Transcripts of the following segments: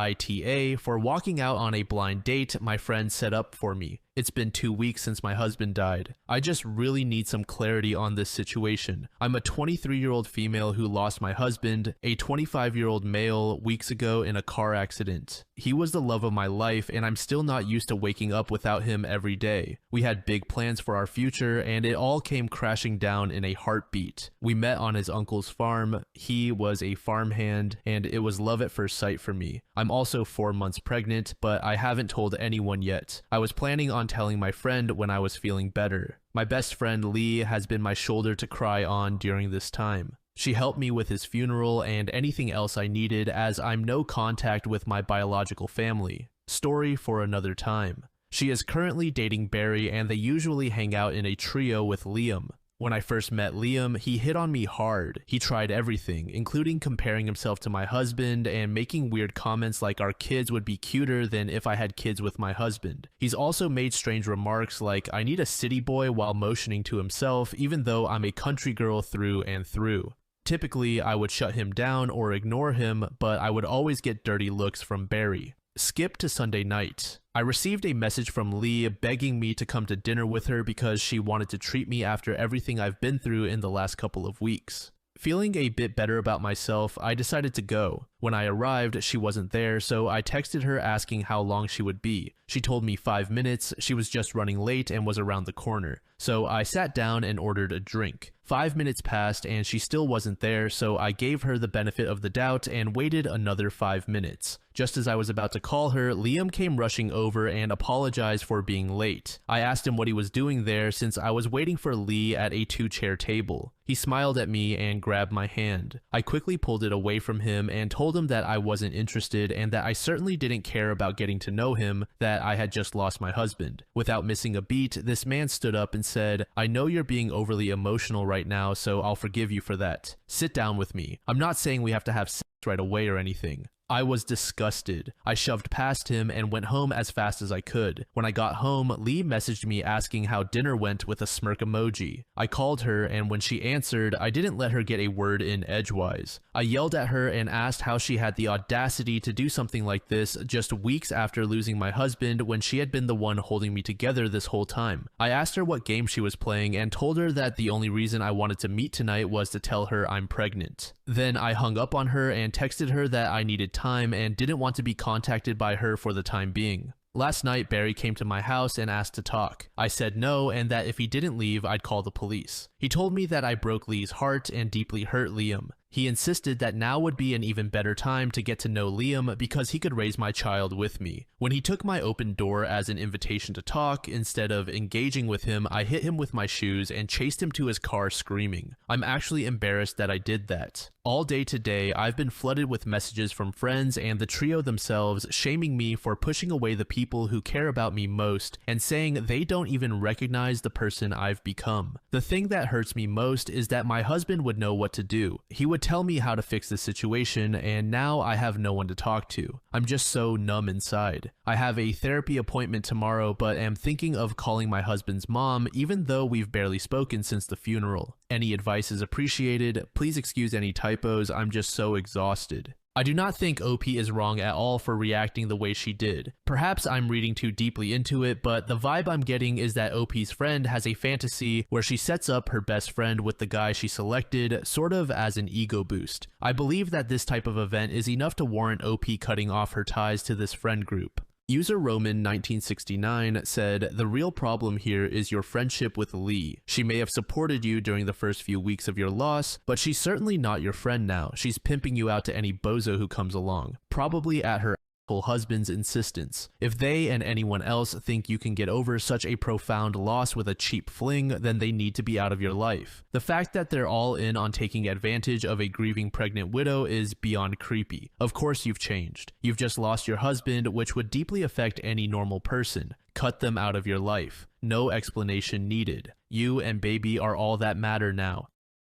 AITAH for walking out on a blind date my friend set up for me. It's been 2 weeks since my husband died. I just really need some clarity on this situation. I'm a 23-year-old female who lost my husband, a 25-year-old male, weeks ago in a car accident. He was the love of my life, and I'm still not used to waking up without him every day. We had big plans for our future, and it all came crashing down in a heartbeat. We met on his uncle's farm. He was a farmhand, and it was love at first sight for me. I'm also 4 months pregnant, but I haven't told anyone yet. I was planning on telling my friend when I was feeling better. My best friend Lee has been my shoulder to cry on during this time. She helped me with his funeral and anything else I needed, as I'm no contact with my biological family. Story for another time. She is currently dating Barry, and they usually hang out in a trio with Liam. When I first met Liam, he hit on me hard. He tried everything, including comparing himself to my husband and making weird comments like our kids would be cuter than if I had kids with my husband. He's also made strange remarks like I need a city boy while motioning to himself, even though I'm a country girl through and through. Typically, I would shut him down or ignore him, but I would always get dirty looks from Barry. Skip to Sunday night. I received a message from Lee begging me to come to dinner with her because she wanted to treat me after everything I've been through in the last couple of weeks. Feeling a bit better about myself, I decided to go. When I arrived, she wasn't there, so I texted her asking how long she would be. She told me 5 minutes. She was just running late and was around the corner. So I sat down and ordered a drink. 5 minutes passed and she still wasn't there, so I gave her the benefit of the doubt and waited another 5 minutes. Just as I was about to call her, Liam came rushing over and apologized for being late. I asked him what he was doing there since I was waiting for Lee at a 2-chair table. He smiled at me and grabbed my hand. I quickly pulled it away from him and told him that I wasn't interested and that I certainly didn't care about getting to know him, that I had just lost my husband. Without missing a beat, this man stood up and said, "I know you're being overly emotional right now, so I'll forgive you for that. Sit down with me. I'm not saying we have to have sex right away or anything." I was disgusted. I shoved past him and went home as fast as I could. When I got home, Lee messaged me asking how dinner went with a smirk emoji. I called her, and when she answered, I didn't let her get a word in edgewise. I yelled at her and asked how she had the audacity to do something like this just weeks after losing my husband when she had been the one holding me together this whole time. I asked her what game she was playing and told her that the only reason I wanted to meet tonight was to tell her I'm pregnant. Then I hung up on her and texted her that I needed time and didn't want to be contacted by her for the time being. Last night, Barry came to my house and asked to talk. I said no, and that if he didn't leave, I'd call the police. He told me that I broke Lee's heart and deeply hurt Liam. He insisted that now would be an even better time to get to know Liam because he could raise my child with me. When he took my open door as an invitation to talk, instead of engaging with him, I hit him with my shoes and chased him to his car screaming. I'm actually embarrassed that I did that. All day today, I've been flooded with messages from friends and the trio themselves shaming me for pushing away the people who care about me most and saying they don't even recognize the person I've become. The thing that hurts me most is that my husband would know what to do. He would tell me how to fix the situation, and now I have no one to talk to. I'm just so numb inside. I have a therapy appointment tomorrow, but am thinking of calling my husband's mom, even though we've barely spoken since the funeral. Any advice is appreciated. Please excuse any typos. I'm just so exhausted. I do not think OP is wrong at all for reacting the way she did. Perhaps I'm reading too deeply into it, but the vibe I'm getting is that OP's friend has a fantasy where she sets up her best friend with the guy she selected, sort of as an ego boost. I believe that this type of event is enough to warrant OP cutting off her ties to this friend group. User Roman 1969 said, "The real problem here is your friendship with Lee. She may have supported you during the first few weeks of your loss, but she's certainly not your friend now. She's pimping you out to any bozo who comes along, probably at her husband's insistence. If they and anyone else think you can get over such a profound loss with a cheap fling, then they need to be out of your life. The fact that they're all in on taking advantage of a grieving pregnant widow is beyond creepy. Of course you've changed. You've just lost your husband, which would deeply affect any normal person. Cut them out of your life. No explanation needed. You and baby are all that matter now.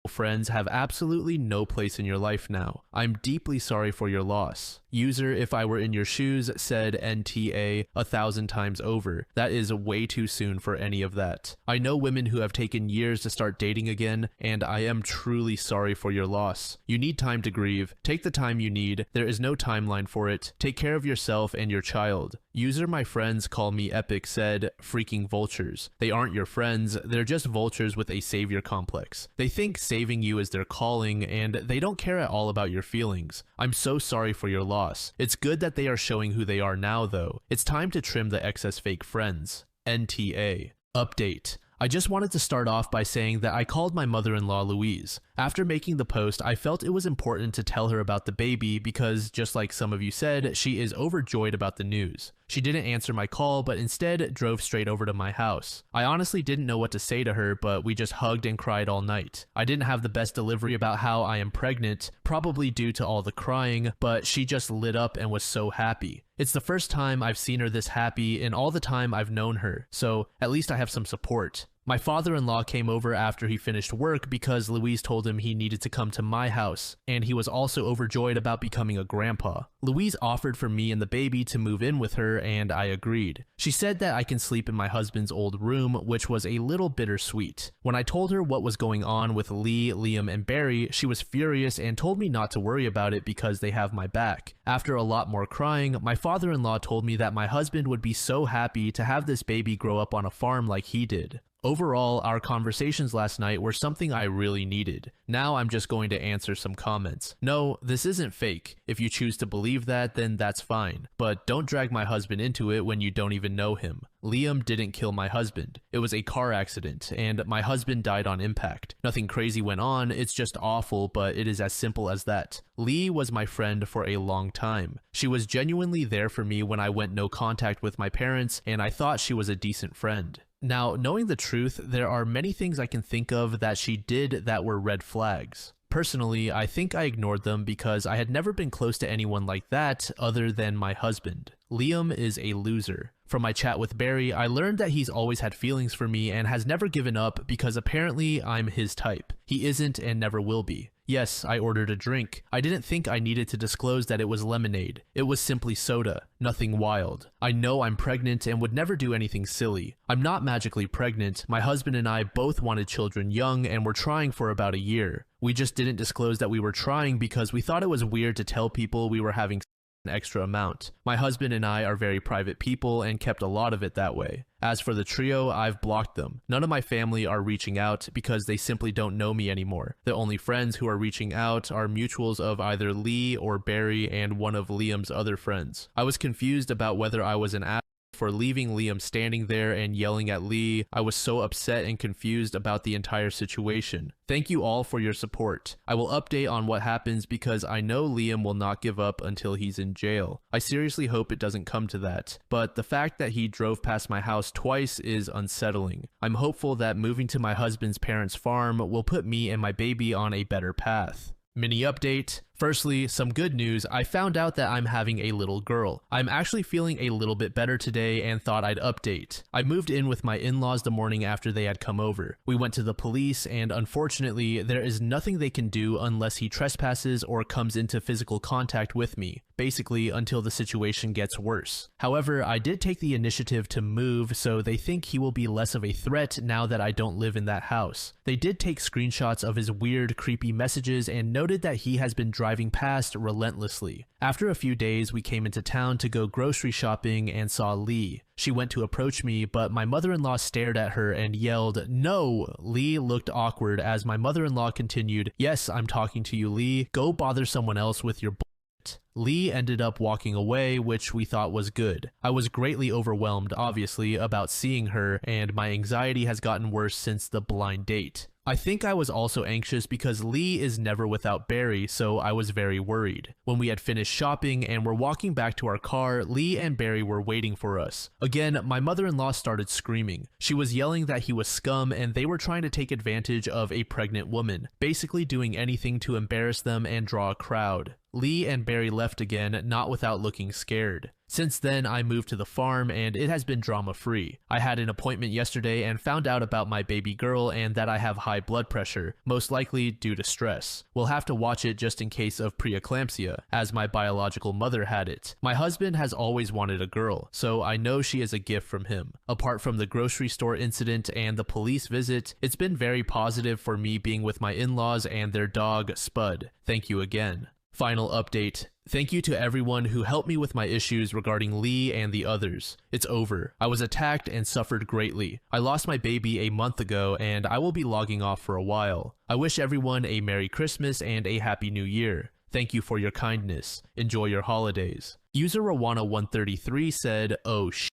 friends have absolutely no place in your life now. I'm deeply sorry for your loss. User, if I were in your shoes, said NTA 1,000 times over. That is way too soon for any of that. I know women who have taken years to start dating again, and I am truly sorry for your loss. You need time to grieve. Take the time you need. There is no timeline for it. Take care of yourself and your child. User, my friends call me epic, said, freaking vultures. They aren't your friends, they're just vultures with a savior complex. They think saving you is their calling, and they don't care at all about your feelings. I'm so sorry for your loss. It's good that they are showing who they are now, though. It's time to trim the excess fake friends. NTA. Update. I just wanted to start off by saying that I called my mother-in-law Louise. After making the post, I felt it was important to tell her about the baby because, just like some of you said, she is overjoyed about the news. She didn't answer my call, but instead drove straight over to my house. I honestly didn't know what to say to her, but we just hugged and cried all night. I didn't have the best delivery about how I am pregnant, probably due to all the crying, but she just lit up and was so happy. It's the first time I've seen her this happy in all the time I've known her, so at least I have some support. My father-in-law came over after he finished work because Louise told him he needed to come to my house, and he was also overjoyed about becoming a grandpa. Louise offered for me and the baby to move in with her, and I agreed. She said that I can sleep in my husband's old room, which was a little bittersweet. When I told her what was going on with Lee, Liam, and Barry, she was furious and told me not to worry about it because they have my back. After a lot more crying, my father-in-law told me that my husband would be so happy to have this baby grow up on a farm like he did. Overall, our conversations last night were something I really needed. Now I'm just going to answer some comments. No, this isn't fake. If you choose to believe that, then that's fine. But don't drag my husband into it when you don't even know him. Liam didn't kill my husband. It was a car accident, and my husband died on impact. Nothing crazy went on, it's just awful, but it is as simple as that. Lee was my friend for a long time. She was genuinely there for me when I went no contact with my parents, and I thought she was a decent friend. Now, knowing the truth, there are many things I can think of that she did that were red flags. Personally, I think I ignored them because I had never been close to anyone like that other than my husband. Liam is a loser. From my chat with Barry, I learned that he's always had feelings for me and has never given up because apparently I'm his type. He isn't and never will be. Yes, I ordered a drink. I didn't think I needed to disclose that it was lemonade. It was simply soda, nothing wild. I know I'm pregnant and would never do anything silly. I'm not magically pregnant. My husband and I both wanted children young and were trying for about a year. We just didn't disclose that we were trying because we thought it was weird to tell people we were having an extra amount. My husband and I are very private people and kept a lot of it that way. As for the trio, I've blocked them. None of my family are reaching out because they simply don't know me anymore. The only friends who are reaching out are mutuals of either Lee or Barry and one of Liam's other friends. I was confused about whether I was an asshole for leaving Liam standing there and yelling at Lee. I was so upset and confused about the entire situation. Thank you all for your support. I will update on what happens because I know Liam will not give up until he's in jail. I seriously hope it doesn't come to that, but the fact that he drove past my house twice is unsettling. I'm hopeful that moving to my husband's parents' farm will put me and my baby on a better path. Mini update. Firstly, some good news. I found out that I'm having a little girl. I'm actually feeling a little bit better today and thought I'd update. I moved in with my in-laws the morning after they had come over. We went to the police and unfortunately, there is nothing they can do unless he trespasses or comes into physical contact with me, basically until the situation gets worse. However, I did take the initiative to move, so they think he will be less of a threat now that I don't live in that house. They did take screenshots of his weird, creepy messages and noted that he has been driving past relentlessly. After a few days, we came into town to go grocery shopping and saw Lee. She went to approach me, but my mother-in-law stared at her and yelled, "No!" Lee looked awkward as my mother-in-law continued, "Yes, I'm talking to you, Lee. Go bother someone else with your bullshit." Lee ended up walking away, which we thought was good. I was greatly overwhelmed, obviously, about seeing her, and my anxiety has gotten worse since the blind date. I think I was also anxious because Lee is never without Barry, so I was very worried. When we had finished shopping and were walking back to our car, Lee and Barry were waiting for us. Again, my mother-in-law started screaming. She was yelling that he was scum and they were trying to take advantage of a pregnant woman, basically doing anything to embarrass them and draw a crowd. Lee and Barry left again, not without looking scared. Since then, I moved to the farm and it has been drama-free. I had an appointment yesterday and found out about my baby girl and that I have high blood pressure, most likely due to stress. We'll have to watch it just in case of preeclampsia, as my biological mother had it. My husband has always wanted a girl, so I know she is a gift from him. Apart from the grocery store incident and the police visit, it's been very positive for me being with my in-laws and their dog, Spud. Thank you again. Final update. Thank you to everyone who helped me with my issues regarding Lee and the others. It's over. I was attacked and suffered greatly. I lost my baby a month ago and I will be logging off for a while. I wish everyone a Merry Christmas and a Happy New Year. Thank you for your kindness. Enjoy your holidays. User Rawana133 said, "Oh shit.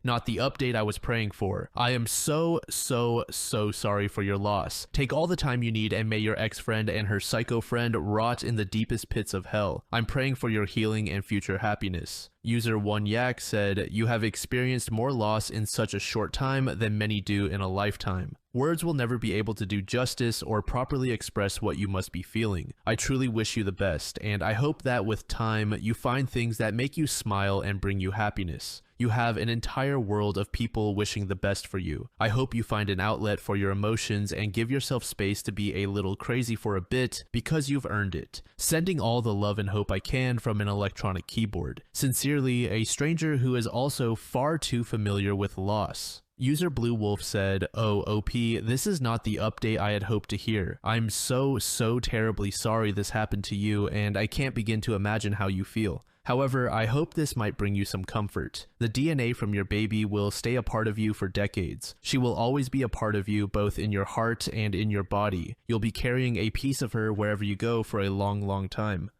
Not the update I was praying for. I am so sorry for your loss. Take all the time you need and may your ex-friend and her psycho friend rot in the deepest pits of hell. I'm praying for your healing and future happiness." User 1Yak said, "You have experienced more loss in such a short time than many do in a lifetime. Words will never be able to do justice or properly express what you must be feeling. I truly wish you the best, and I hope that with time, you find things that make you smile and bring you happiness. You have an entire world of people wishing the best for you. I hope you find an outlet for your emotions and give yourself space to be a little crazy for a bit because you've earned it. Sending all the love and hope I can from an electronic keyboard. Sincerely, a stranger who is also far too familiar with loss." User Blue Wolf said, "Oh, OP, this is not the update I had hoped to hear. I'm so terribly sorry this happened to you, and I can't begin to imagine how you feel. However, I hope this might bring you some comfort. The DNA from your baby will stay a part of you for decades. She will always be a part of you, both in your heart and in your body. You'll be carrying a piece of her wherever you go for a long time."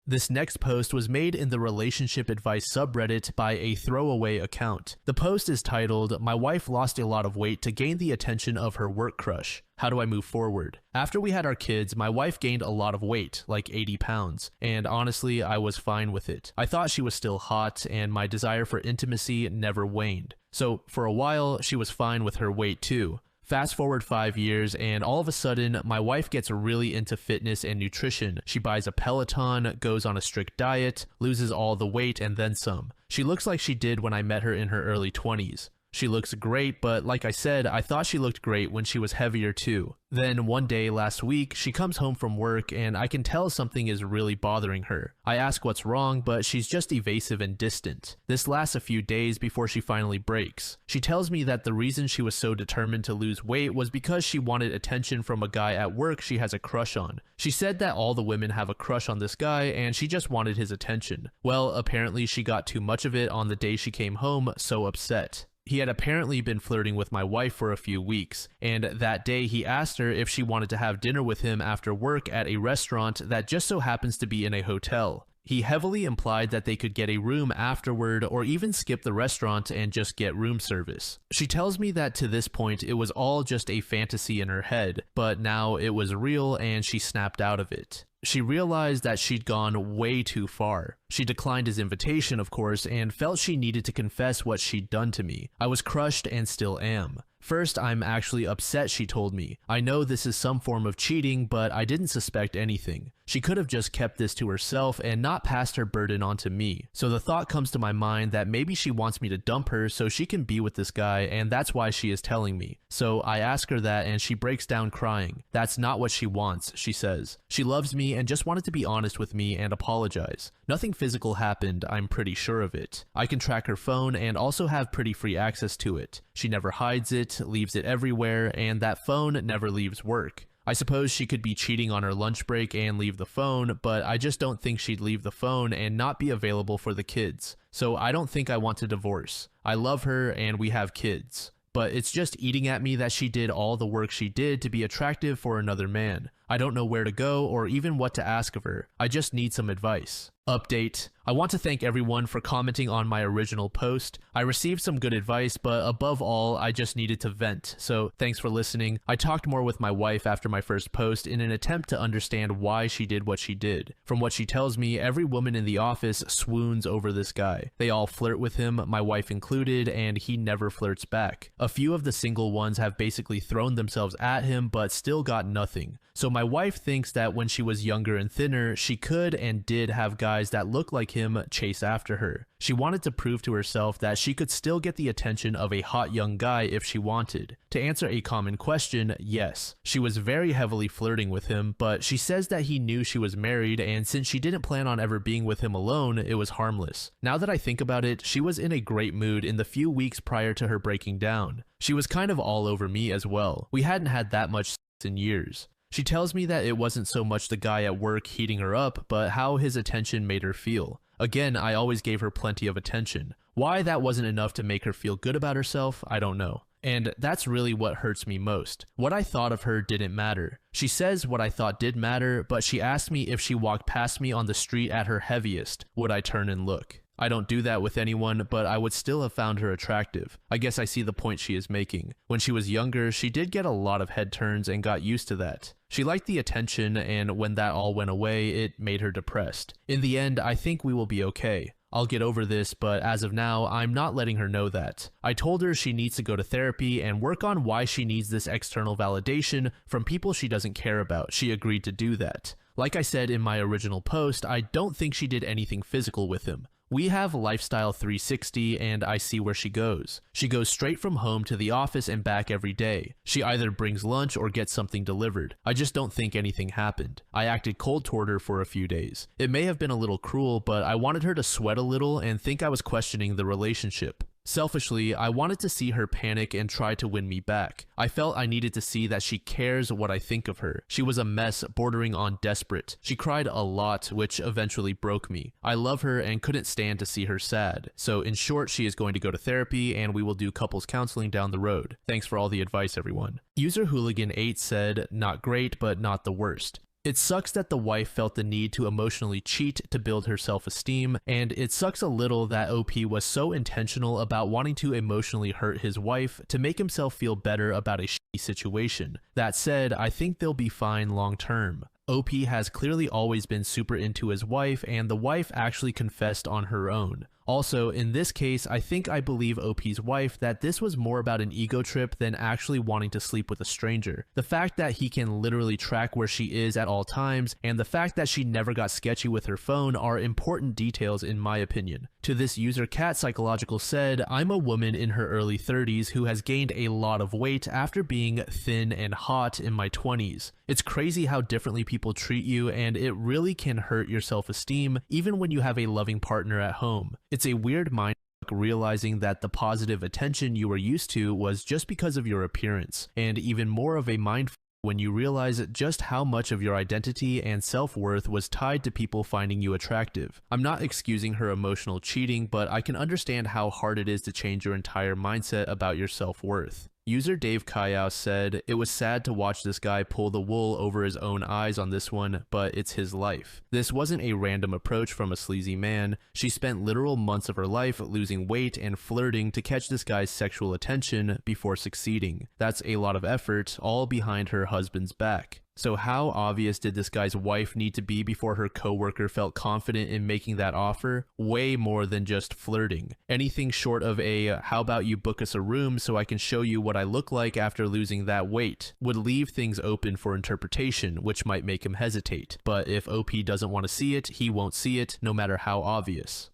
This next post was made in the relationship advice subreddit by a throwaway account. The post is titled, "My wife lost a lot of weight to gain the attention of her work crush. How do I move forward? After we had our kids, my wife gained a lot of weight, like 80 pounds, and honestly, I was fine with it. I thought she was still hot, and my desire for intimacy never waned. So for a while, she was fine with her weight too. Fast forward 5 years and all of a sudden, my wife gets really into fitness and nutrition. She buys a Peloton, goes on a strict diet, loses all the weight and then some. She looks like she did when I met her in her early 20s. She looks great, but like I said, I thought she looked great when she was heavier too. Then one day last week, she comes home from work and I can tell something is really bothering her. I ask what's wrong, but she's just evasive and distant. This lasts a few days before she finally breaks. She tells me that the reason she was so determined to lose weight was because she wanted attention from a guy at work she has a crush on. She said that all the women have a crush on this guy and she just wanted his attention. Well, apparently she got too much of it on the day she came home, so upset. He had apparently been flirting with my wife for a few weeks, and that day he asked her if she wanted to have dinner with him after work at a restaurant that just so happens to be in a hotel. He heavily implied that they could get a room afterward or even skip the restaurant and just get room service. She tells me that to this point it was all just a fantasy in her head, but now it was real and she snapped out of it. She realized that she'd gone way too far. She declined his invitation, of course, and felt she needed to confess what she'd done to me. I was crushed and still am. First, I'm actually upset, she told me. I know this is some form of cheating, but I didn't suspect anything. She could have just kept this to herself and not passed her burden onto me. So the thought comes to my mind that maybe she wants me to dump her so she can be with this guy, and that's why she is telling me. So I ask her that and she breaks down crying. That's not what she wants, she says. She loves me and just wanted to be honest with me and apologize. Nothing physical happened, I'm pretty sure of it. I can track her phone and also have pretty free access to it. She never hides it, leaves it everywhere, and that phone never leaves work. I suppose she could be cheating on her lunch break and leave the phone, but I just don't think she'd leave the phone and not be available for the kids. So I don't think I want to divorce. I love her and we have kids. But it's just eating at me that she did all the work she did to be attractive for another man. I don't know where to go or even what to ask of her. I just need some advice. Update. I want to thank everyone for commenting on my original post. I received some good advice, but above all, I just needed to vent. So thanks for listening. I talked more with my wife after my first post in an attempt to understand why she did what she did. From what she tells me, every woman in the office swoons over this guy. They all flirt with him, my wife included, and he never flirts back. A few of the single ones have basically thrown themselves at him, but still got nothing. So my wife thinks that when she was younger and thinner, she could and did have guys that look like him chase after her. She wanted to prove to herself that she could still get the attention of a hot young guy if she wanted. To answer a common question, yes, she was very heavily flirting with him, but she says that he knew she was married, and since she didn't plan on ever being with him alone, it was harmless. Now that I think about it, she was in a great mood in the few weeks prior to her breaking down. She was kind of all over me as well. We hadn't had that much sex in years. She tells me that it wasn't so much the guy at work heating her up, but how his attention made her feel. Again, I always gave her plenty of attention. Why that wasn't enough to make her feel good about herself, I don't know. And that's really what hurts me most. What I thought of her didn't matter. She says what I thought did matter, but she asked me if she walked past me on the street at her heaviest, would I turn and look? I don't do that with anyone, but I would still have found her attractive. I guess I see the point she is making. When she was younger, she did get a lot of head turns and got used to that. She liked the attention, and when that all went away, it made her depressed. In the end, I think we will be okay. I'll get over this, but as of now, I'm not letting her know that. I told her she needs to go to therapy and work on why she needs this external validation from people she doesn't care about. She agreed to do that. Like I said in my original post, I don't think she did anything physical with him. We have Lifestyle 360 and I see where she goes. She goes straight from home to the office and back every day. She either brings lunch or gets something delivered. I just don't think anything happened. I acted cold toward her for a few days. It may have been a little cruel, but I wanted her to sweat a little and think I was questioning the relationship. Selfishly, I wanted to see her panic and try to win me back. I felt I needed to see that she cares what I think of her. She was a mess, bordering on desperate. She cried a lot, which eventually broke me. I love her and couldn't stand to see her sad. So in short, she is going to go to therapy and we will do couples counseling down the road. Thanks for all the advice, everyone. User Hooligan8 said, not great, but not the worst. It sucks that the wife felt the need to emotionally cheat to build her self-esteem, and it sucks a little that OP was so intentional about wanting to emotionally hurt his wife to make himself feel better about a shitty situation. That said, I think they'll be fine long term. OP has clearly always been super into his wife, and the wife actually confessed on her own. Also, in this case, I think I believe OP's wife that this was more about an ego trip than actually wanting to sleep with a stranger. The fact that he can literally track where she is at all times, and the fact that she never got sketchy with her phone are important details in my opinion. To this user, Cat Psychological said, I'm a woman in her early 30s who has gained a lot of weight after being thin and hot in my 20s. It's crazy how differently people treat you, and it really can hurt your self-esteem even when you have a loving partner at home. It's a weird mind realizing that the positive attention you were used to was just because of your appearance, and even more of a mind when you realize just how much of your identity and self-worth was tied to people finding you attractive. I'm not excusing her emotional cheating, but I can understand how hard it is to change your entire mindset about your self-worth. User Dave Kayao said, it was sad to watch this guy pull the wool over his own eyes on this one, but it's his life. This wasn't a random approach from a sleazy man. She spent literal months of her life losing weight and flirting to catch this guy's sexual attention before succeeding. That's a lot of effort, all behind her husband's back. So how obvious did this guy's wife need to be before her coworker felt confident in making that offer? Way more than just flirting. Anything short of a, how about you book us a room so I can show you what I look like after losing that weight, would leave things open for interpretation, which might make him hesitate. But if OP doesn't want to see it, he won't see it, no matter how obvious.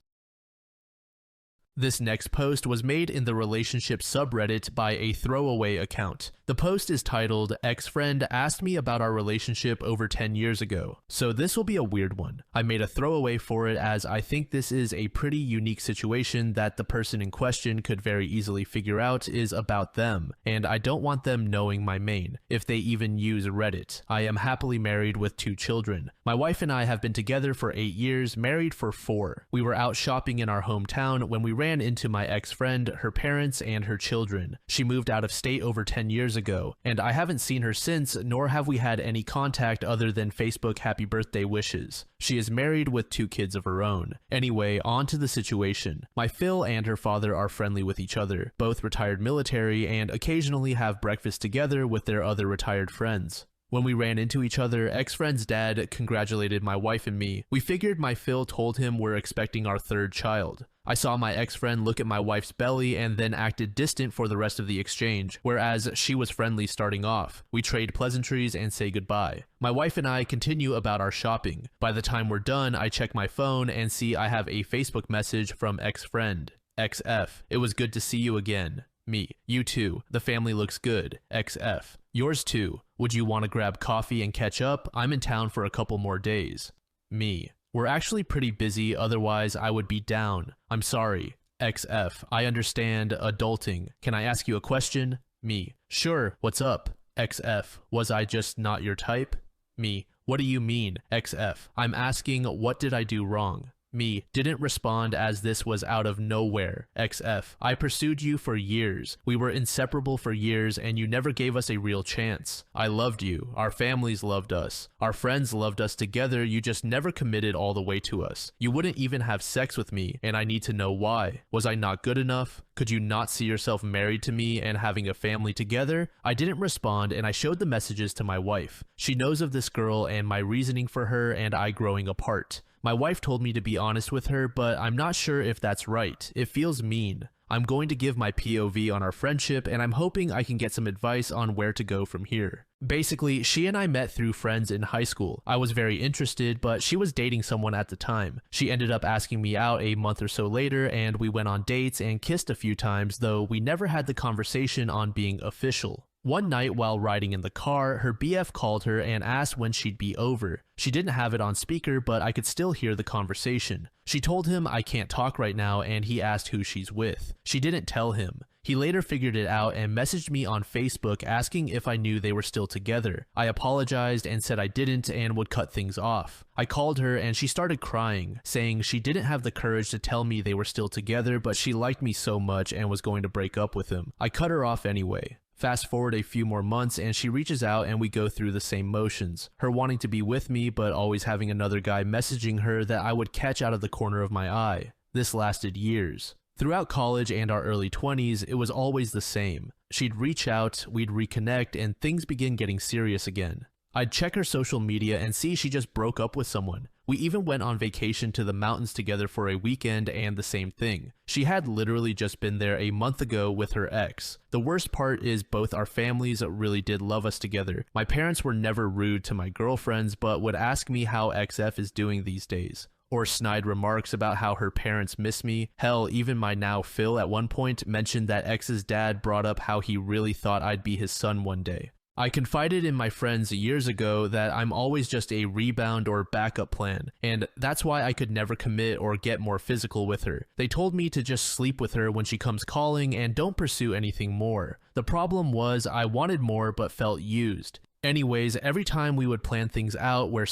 This next post was made in the relationship subreddit by a throwaway account. The post is titled, Ex-friend asked me about our relationship over 10 years ago. So this will be a weird one. I made a throwaway for it as I think this is a pretty unique situation that the person in question could very easily figure out is about them, and I don't want them knowing my main, if they even use Reddit. I am happily married with 2 children. My wife and I have been together for 8 years, married for 4. We were out shopping in our hometown when we ran into my ex-friend, her parents, and her children. She moved out of state over 10 years ago, and I haven't seen her since, nor have we had any contact other than Facebook happy birthday wishes. She is married with 2 kids of her own. Anyway, on to the situation. My Phil and her father are friendly with each other, both retired military, and occasionally have breakfast together with their other retired friends. When we ran into each other, ex-friend's dad congratulated my wife and me. We figured my Phil told him we're expecting our 3rd child. I saw my ex-friend look at my wife's belly and then acted distant for the rest of the exchange, whereas she was friendly starting off. We trade pleasantries and say goodbye. My wife and I continue about our shopping. By the time we're done, I check my phone and see I have a Facebook message from ex-friend. XF, it was good to see you again. Me, you too, the family looks good. XF, yours too. Would you want to grab coffee and catch up? I'm in town for a couple more days. Me, we're actually pretty busy, otherwise I would be down. I'm sorry. XF, I understand adulting. Can I ask you a question? Me, sure, what's up? XF, was I just not your type? Me, what do you mean? XF, I'm asking what did I do wrong? Me, didn't respond as this was out of nowhere. XF, I pursued you for years. We were inseparable for years and you never gave us a real chance. I loved you. Our families loved us. Our friends loved us together. You just never committed all the way to us. You wouldn't even have sex with me and I need to know why. Was I not good enough? Could you not see yourself married to me and having a family together? I didn't respond and I showed the messages to my wife. She knows of this girl and my reasoning for her and I growing apart. My wife told me to be honest with her, but I'm not sure if that's right. It feels mean. I'm going to give my POV on our friendship and I'm hoping I can get some advice on where to go from here. Basically, she and I met through friends in high school. I was very interested, but she was dating someone at the time. She ended up asking me out a month or so later and we went on dates and kissed a few times, though we never had the conversation on being official. One night while riding in the car, her BF called her and asked when she'd be over. She didn't have it on speaker, but I could still hear the conversation. She told him I can't talk right now and he asked who she's with. She didn't tell him. He later figured it out and messaged me on Facebook asking if I knew they were still together. I apologized and said I didn't and would cut things off. I called her and she started crying, saying she didn't have the courage to tell me they were still together, but she liked me so much and was going to break up with him. I cut her off anyway. Fast forward a few more months and she reaches out and we go through the same motions. Her wanting to be with me but always having another guy messaging her that I would catch out of the corner of my eye. This lasted years. Throughout college and our early 20s, it was always the same. She'd reach out, we'd reconnect, and things begin getting serious again. I'd check her social media and see she just broke up with someone. We even went on vacation to the mountains together for a weekend and the same thing. She had literally just been there a month ago with her ex. The worst part is both our families really did love us together. My parents were never rude to my girlfriends but would ask me how XF is doing these days. Or snide remarks about how her parents miss me. Hell, even my now Phil at one point mentioned that X's dad brought up how he really thought I'd be his son one day. I confided in my friends years ago that I'm always just a rebound or backup plan, and that's why I could never commit or get more physical with her. They told me to just sleep with her when she comes calling and don't pursue anything more. The problem was I wanted more but felt used. Anyways, every time we would plan things out where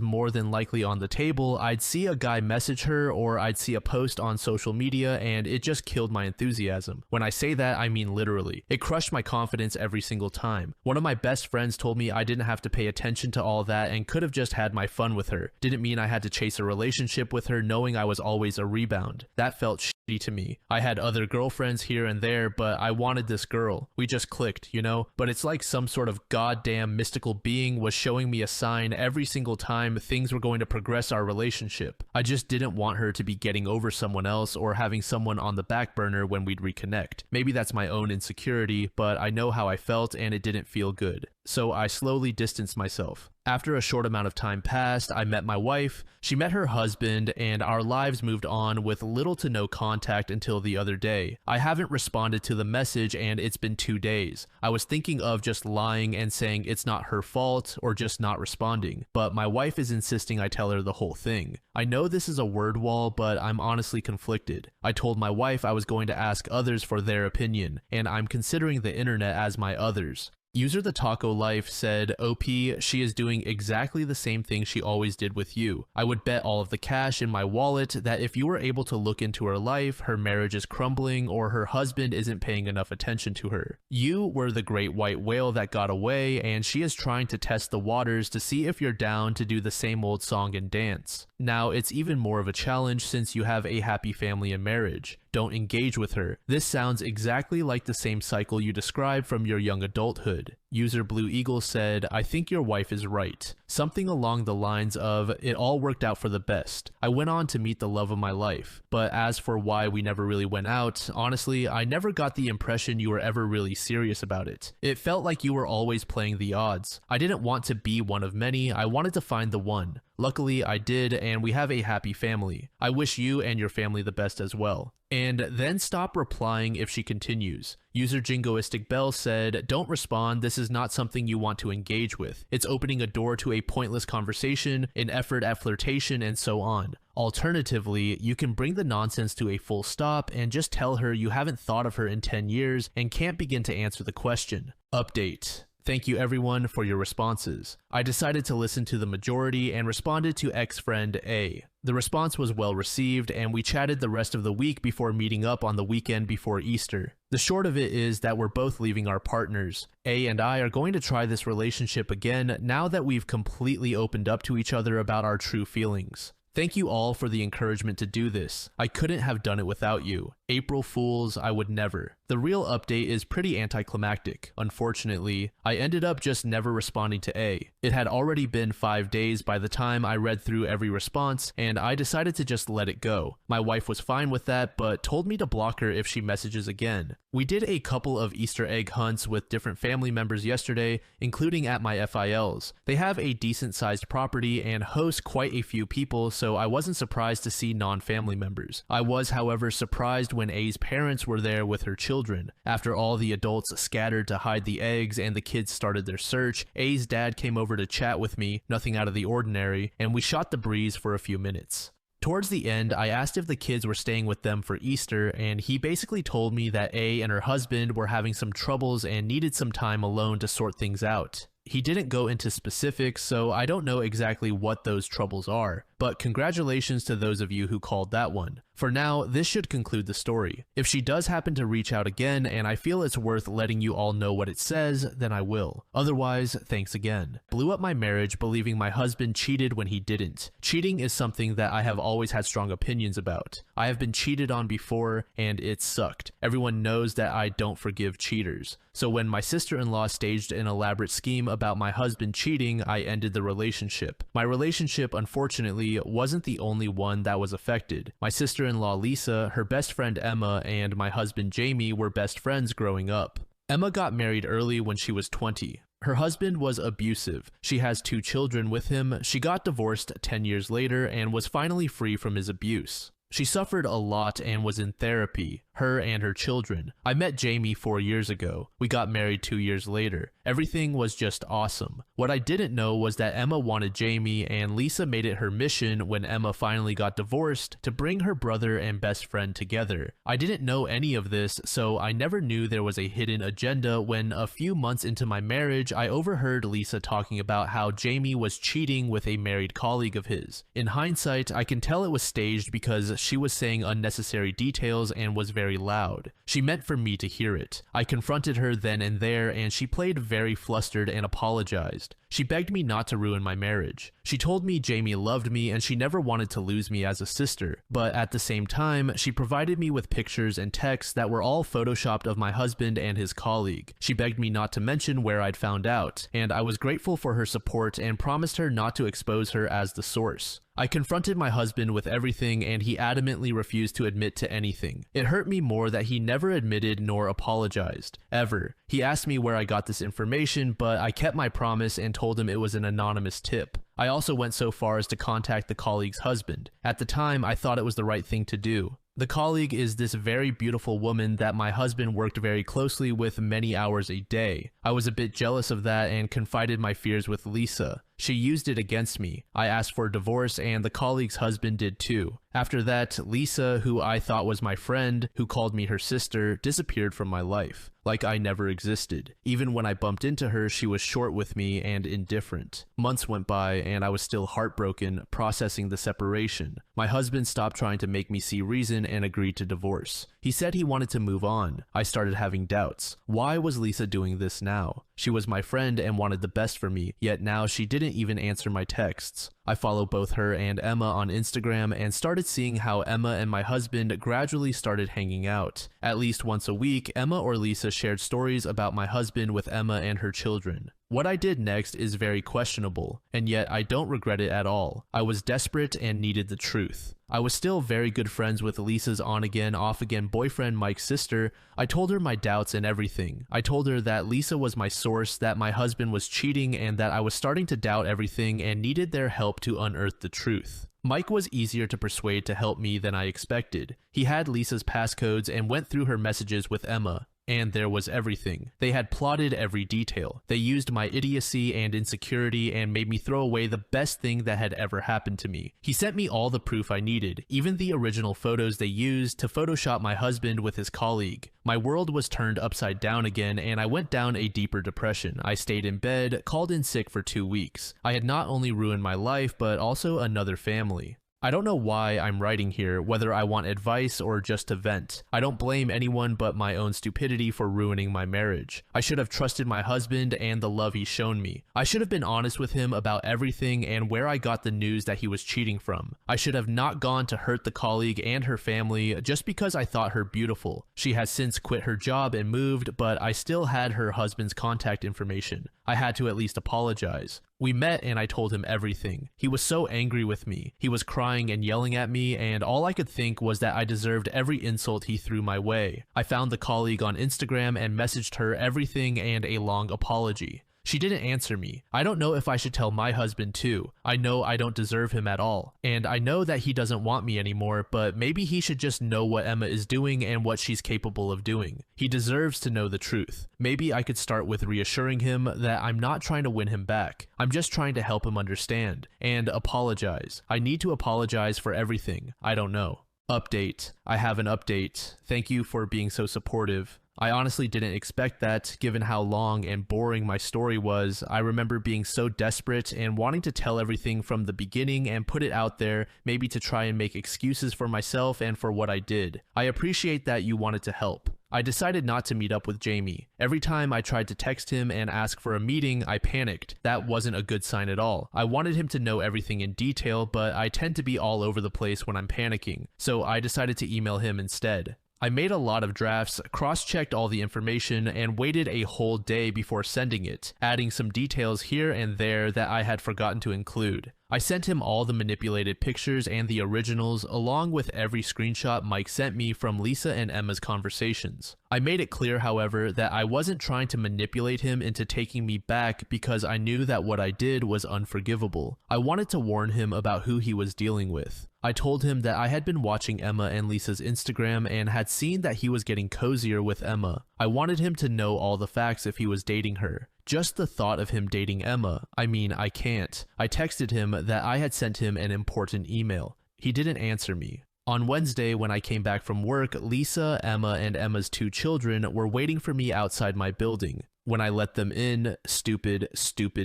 more than likely on the table, I'd see a guy message her or I'd see a post on social media and it just killed my enthusiasm. When I say that, I mean literally. It crushed my confidence every single time. One of my best friends told me I didn't have to pay attention to all that and could have just had my fun with her. Didn't mean I had to chase a relationship with her knowing I was always a rebound. That felt shitty to me. I had other girlfriends here and there, but I wanted this girl. We just clicked, you know? But it's like some sort of goddamn mystical being was showing me a sign every single time things were going to progress our relationship. I just didn't want her to be getting over someone else or having someone on the back burner when we'd reconnect. Maybe that's my own insecurity, but I know how I felt and it didn't feel good. So I slowly distanced myself. After a short amount of time passed, I met my wife, she met her husband, and our lives moved on with little to no contact until the other day. I haven't responded to the message and it's been 2 days. I was thinking of just lying and saying it's not her fault or just not responding, but my wife is insisting I tell her the whole thing. I know this is a word wall, but I'm honestly conflicted. I told my wife I was going to ask others for their opinion, and I'm considering the internet as my others. User The Taco Life said, OP, she is doing exactly the same thing she always did with you. I would bet all of the cash in my wallet that if you were able to look into her life, her marriage is crumbling or her husband isn't paying enough attention to her. You were the great white whale that got away and she is trying to test the waters to see if you're down to do the same old song and dance. Now, it's even more of a challenge since you have a happy family and marriage. Don't engage with her. This sounds exactly like the same cycle you described from your young adulthood. User Blue Eagle said, I think your wife is right. Something along the lines of, it all worked out for the best. I went on to meet the love of my life. But as for why we never really went out, honestly, I never got the impression you were ever really serious about it. It felt like you were always playing the odds. I didn't want to be one of many, I wanted to find the one. Luckily, I did, and we have a happy family. I wish you and your family the best as well. And then stop replying if she continues. User Jingoistic Bell said, don't respond, this is not something you want to engage with. It's opening a door to a pointless conversation, an effort at flirtation, and so on. Alternatively, you can bring the nonsense to a full stop and just tell her you haven't thought of her in 10 years and can't begin to answer the question. Update. Thank you everyone for your responses. I decided to listen to the majority and responded to ex-friend A. The response was well received and we chatted the rest of the week before meeting up on the weekend before Easter. The short of it is that we're both leaving our partners. A and I are going to try this relationship again now that we've completely opened up to each other about our true feelings. Thank you all for the encouragement to do this. I couldn't have done it without you. April Fools, I would never. The real update is pretty anticlimactic. Unfortunately, I ended up just never responding to A. It had already been 5 days by the time I read through every response, and I decided to just let it go. My wife was fine with that, but told me to block her if she messages again. We did a couple of Easter egg hunts with different family members yesterday, including at my FILs. They have a decent sized property and host quite a few people, so I wasn't surprised to see non-family members. I was, however, surprised when A's parents were there with her children. After all the adults scattered to hide the eggs and the kids started their search, A's dad came over to chat with me, nothing out of the ordinary, and we shot the breeze for a few minutes. Towards the end, I asked if the kids were staying with them for Easter, and he basically told me that A and her husband were having some troubles and needed some time alone to sort things out. He didn't go into specifics, so I don't know exactly what those troubles are, but congratulations to those of you who called that one. For now, this should conclude the story. If she does happen to reach out again and I feel it's worth letting you all know what it says, then I will. Otherwise, thanks again. Blew up my marriage believing my husband cheated when he didn't. Cheating is something that I have always had strong opinions about. I have been cheated on before and it sucked. Everyone knows that I don't forgive cheaters. So when my sister-in-law staged an elaborate scheme about my husband cheating, I ended the relationship. My relationship, unfortunately, wasn't the only one that was affected. My sister-in-law Lisa, her best friend Emma, and my husband Jamie were best friends growing up. Emma got married early when she was 20. Her husband was abusive. She has 2 children with him. She got divorced 10 years later and was finally free from his abuse. She suffered a lot and was in therapy, her and her children. I met Jamie 4 years ago. We got married 2 years later. Everything was just awesome. What I didn't know was that Emma wanted Jamie, and Lisa made it her mission when Emma finally got divorced to bring her brother and best friend together. I didn't know any of this, so I never knew there was a hidden agenda when a few months into my marriage, I overheard Lisa talking about how Jamie was cheating with a married colleague of his. In hindsight, I can tell it was staged because she was saying unnecessary details and was very loud. She meant for me to hear it. I confronted her then and there, and she played very flustered and apologized. She begged me not to ruin my marriage. She told me Jamie loved me and she never wanted to lose me as a sister, but at the same time, she provided me with pictures and texts that were all photoshopped of my husband and his colleague. She begged me not to mention where I'd found out, and I was grateful for her support and promised her not to expose her as the source. I confronted my husband with everything and he adamantly refused to admit to anything. It hurt me more that he never admitted nor apologized, ever. He asked me where I got this information, but I kept my promise and told him it was an anonymous tip. I also went so far as to contact the colleague's husband. At the time, I thought it was the right thing to do. The colleague is this very beautiful woman that my husband worked very closely with many hours a day. I was a bit jealous of that and confided my fears with Lisa. She used it against me. I asked for a divorce and the colleague's husband did too. After that, Lisa, who I thought was my friend, who called me her sister, disappeared from my life. Like I never existed. Even when I bumped into her, she was short with me and indifferent. Months went by and I was still heartbroken, processing the separation. My husband stopped trying to make me see reason and agreed to divorce. He said he wanted to move on. I started having doubts. Why was Lisa doing this now? She was my friend and wanted the best for me, yet now she didn't even answer my texts. I follow both her and Emma on Instagram and started seeing how Emma and my husband gradually started hanging out. At least once a week, Emma or Lisa shared stories about my husband with Emma and her children. What I did next is very questionable, and yet I don't regret it at all. I was desperate and needed the truth. I was still very good friends with Lisa's on-again, off-again boyfriend Mike's sister. I told her my doubts and everything. I told her that Lisa was my source, that my husband was cheating, and that I was starting to doubt everything and needed their help to unearth the truth. Mike was easier to persuade to help me than I expected. He had Lisa's passcodes and went through her messages with Emma. And there was everything. They had plotted every detail. They used my idiocy and insecurity and made me throw away the best thing that had ever happened to me. He sent me all the proof I needed, even the original photos they used to Photoshop my husband with his colleague. My world was turned upside down again, and I went down a deeper depression. I stayed in bed, called in sick for 2 weeks. I had not only ruined my life, but also another family. I don't know why I'm writing here, whether I want advice or just to vent. I don't blame anyone but my own stupidity for ruining my marriage. I should have trusted my husband and the love he's shown me. I should have been honest with him about everything and where I got the news that he was cheating from. I should have not gone to hurt the colleague and her family just because I thought her beautiful. She has since quit her job and moved, but I still had her husband's contact information. I had to at least apologize. We met and I told him everything. He was so angry with me. He was crying and yelling at me, and all I could think was that I deserved every insult he threw my way. I found the colleague on Instagram and messaged her everything and a long apology. She didn't answer me. I don't know if I should tell my husband too. I know I don't deserve him at all. And I know that he doesn't want me anymore, but maybe he should just know what Emma is doing and what she's capable of doing. He deserves to know the truth. Maybe I could start with reassuring him that I'm not trying to win him back. I'm just trying to help him understand and apologize. I need to apologize for everything. I don't know. Update. I have an update. Thank you for being so supportive. I honestly didn't expect that, given how long and boring my story was. I remember being so desperate and wanting to tell everything from the beginning and put it out there, maybe to try and make excuses for myself and for what I did. I appreciate that you wanted to help. I decided not to meet up with Jamie. Every time I tried to text him and ask for a meeting, I panicked. That wasn't a good sign at all. I wanted him to know everything in detail, but I tend to be all over the place when I'm panicking, so I decided to email him instead. I made a lot of drafts, cross-checked all the information, and waited a whole day before sending it, adding some details here and there that I had forgotten to include. I sent him all the manipulated pictures and the originals, along with every screenshot Mike sent me from Lisa and Emma's conversations. I made it clear, however, that I wasn't trying to manipulate him into taking me back because I knew that what I did was unforgivable. I wanted to warn him about who he was dealing with. I told him that I had been watching Emma and Lisa's Instagram and had seen that he was getting cozier with Emma. I wanted him to know all the facts if he was dating her. Just the thought of him dating Emma, I can't. I texted him that I had sent him an important email. He didn't answer me. On Wednesday, when I came back from work, Lisa, Emma, and Emma's 2 children were waiting for me outside my building. When I let them in, stupid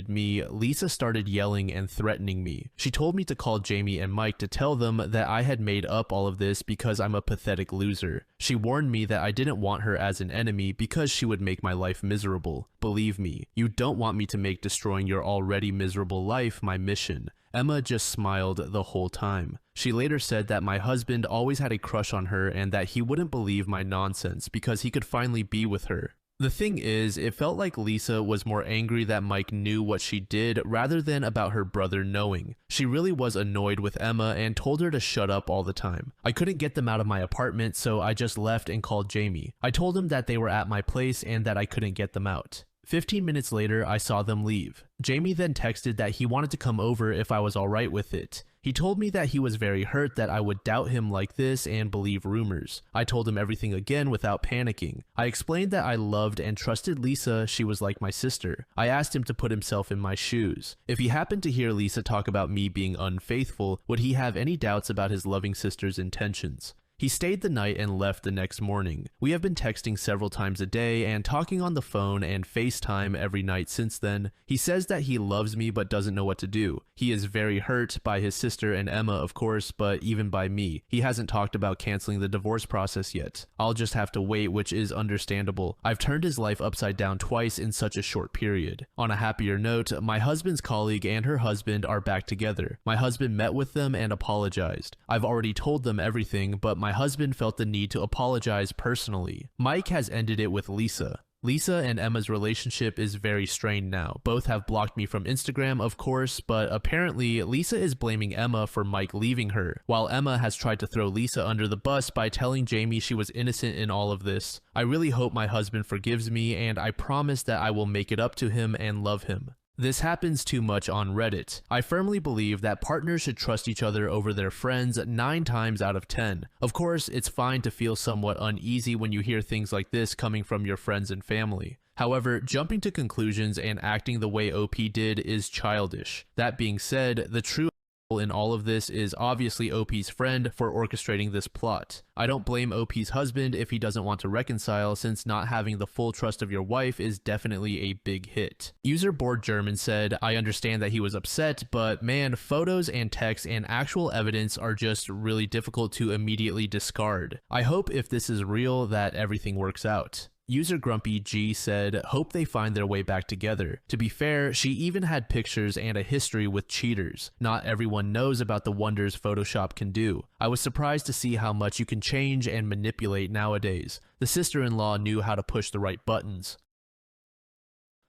me, Lisa started yelling and threatening me. She told me to call Jamie and Mike to tell them that I had made up all of this because I'm a pathetic loser. She warned me that I didn't want her as an enemy because she would make my life miserable. Believe me, you don't want me to make destroying your already miserable life my mission. Emma just smiled the whole time. She later said that my husband always had a crush on her and that he wouldn't believe my nonsense because he could finally be with her. The thing is, it felt like Lisa was more angry that Mike knew what she did rather than about her brother knowing. She really was annoyed with Emma and told her to shut up all the time. I couldn't get them out of my apartment, so I just left and called Jamie. I told him that they were at my place and that I couldn't get them out. 15 minutes later, I saw them leave. Jamie then texted that he wanted to come over if I was alright with it. He told me that he was very hurt that I would doubt him like this and believe rumors. I told him everything again without panicking. I explained that I loved and trusted Lisa, she was like my sister. I asked him to put himself in my shoes. If he happened to hear Lisa talk about me being unfaithful, would he have any doubts about his loving sister's intentions? He stayed the night and left the next morning. We have been texting several times a day and talking on the phone and FaceTime every night since then. He says that he loves me but doesn't know what to do. He is very hurt by his sister and Emma, of course, but even by me. He hasn't talked about canceling the divorce process yet. I'll just have to wait, which is understandable. I've turned his life upside down twice in such a short period. On a happier note, my husband's colleague and her husband are back together. My husband met with them and apologized. I've already told them everything, but my husband felt the need to apologize personally. Mike has ended it with Lisa. Lisa and Emma's relationship is very strained now. Both have blocked me from Instagram, of course, but apparently Lisa is blaming Emma for Mike leaving her, while Emma has tried to throw Lisa under the bus by telling Jamie she was innocent in all of this. I really hope my husband forgives me, and I promise that I will make it up to him and love him. This happens too much on Reddit. I firmly believe that partners should trust each other over their friends 9 times out of 10. Of course, it's fine to feel somewhat uneasy when you hear things like this coming from your friends and family. However, jumping to conclusions and acting the way OP did is childish. That being said, the true in all of this is obviously OP's friend for orchestrating this plot. I don't blame OP's husband if he doesn't want to reconcile, since not having the full trust of your wife is definitely a big hit. User Bored German said, I understand that he was upset, but man, photos and texts and actual evidence are just really difficult to immediately discard. I hope if this is real that everything works out. User Grumpy G said, hope they find their way back together. To be fair, she even had pictures and a history with cheaters. Not everyone knows about the wonders Photoshop can do. I was surprised to see how much you can change and manipulate nowadays. The sister-in-law knew how to push the right buttons.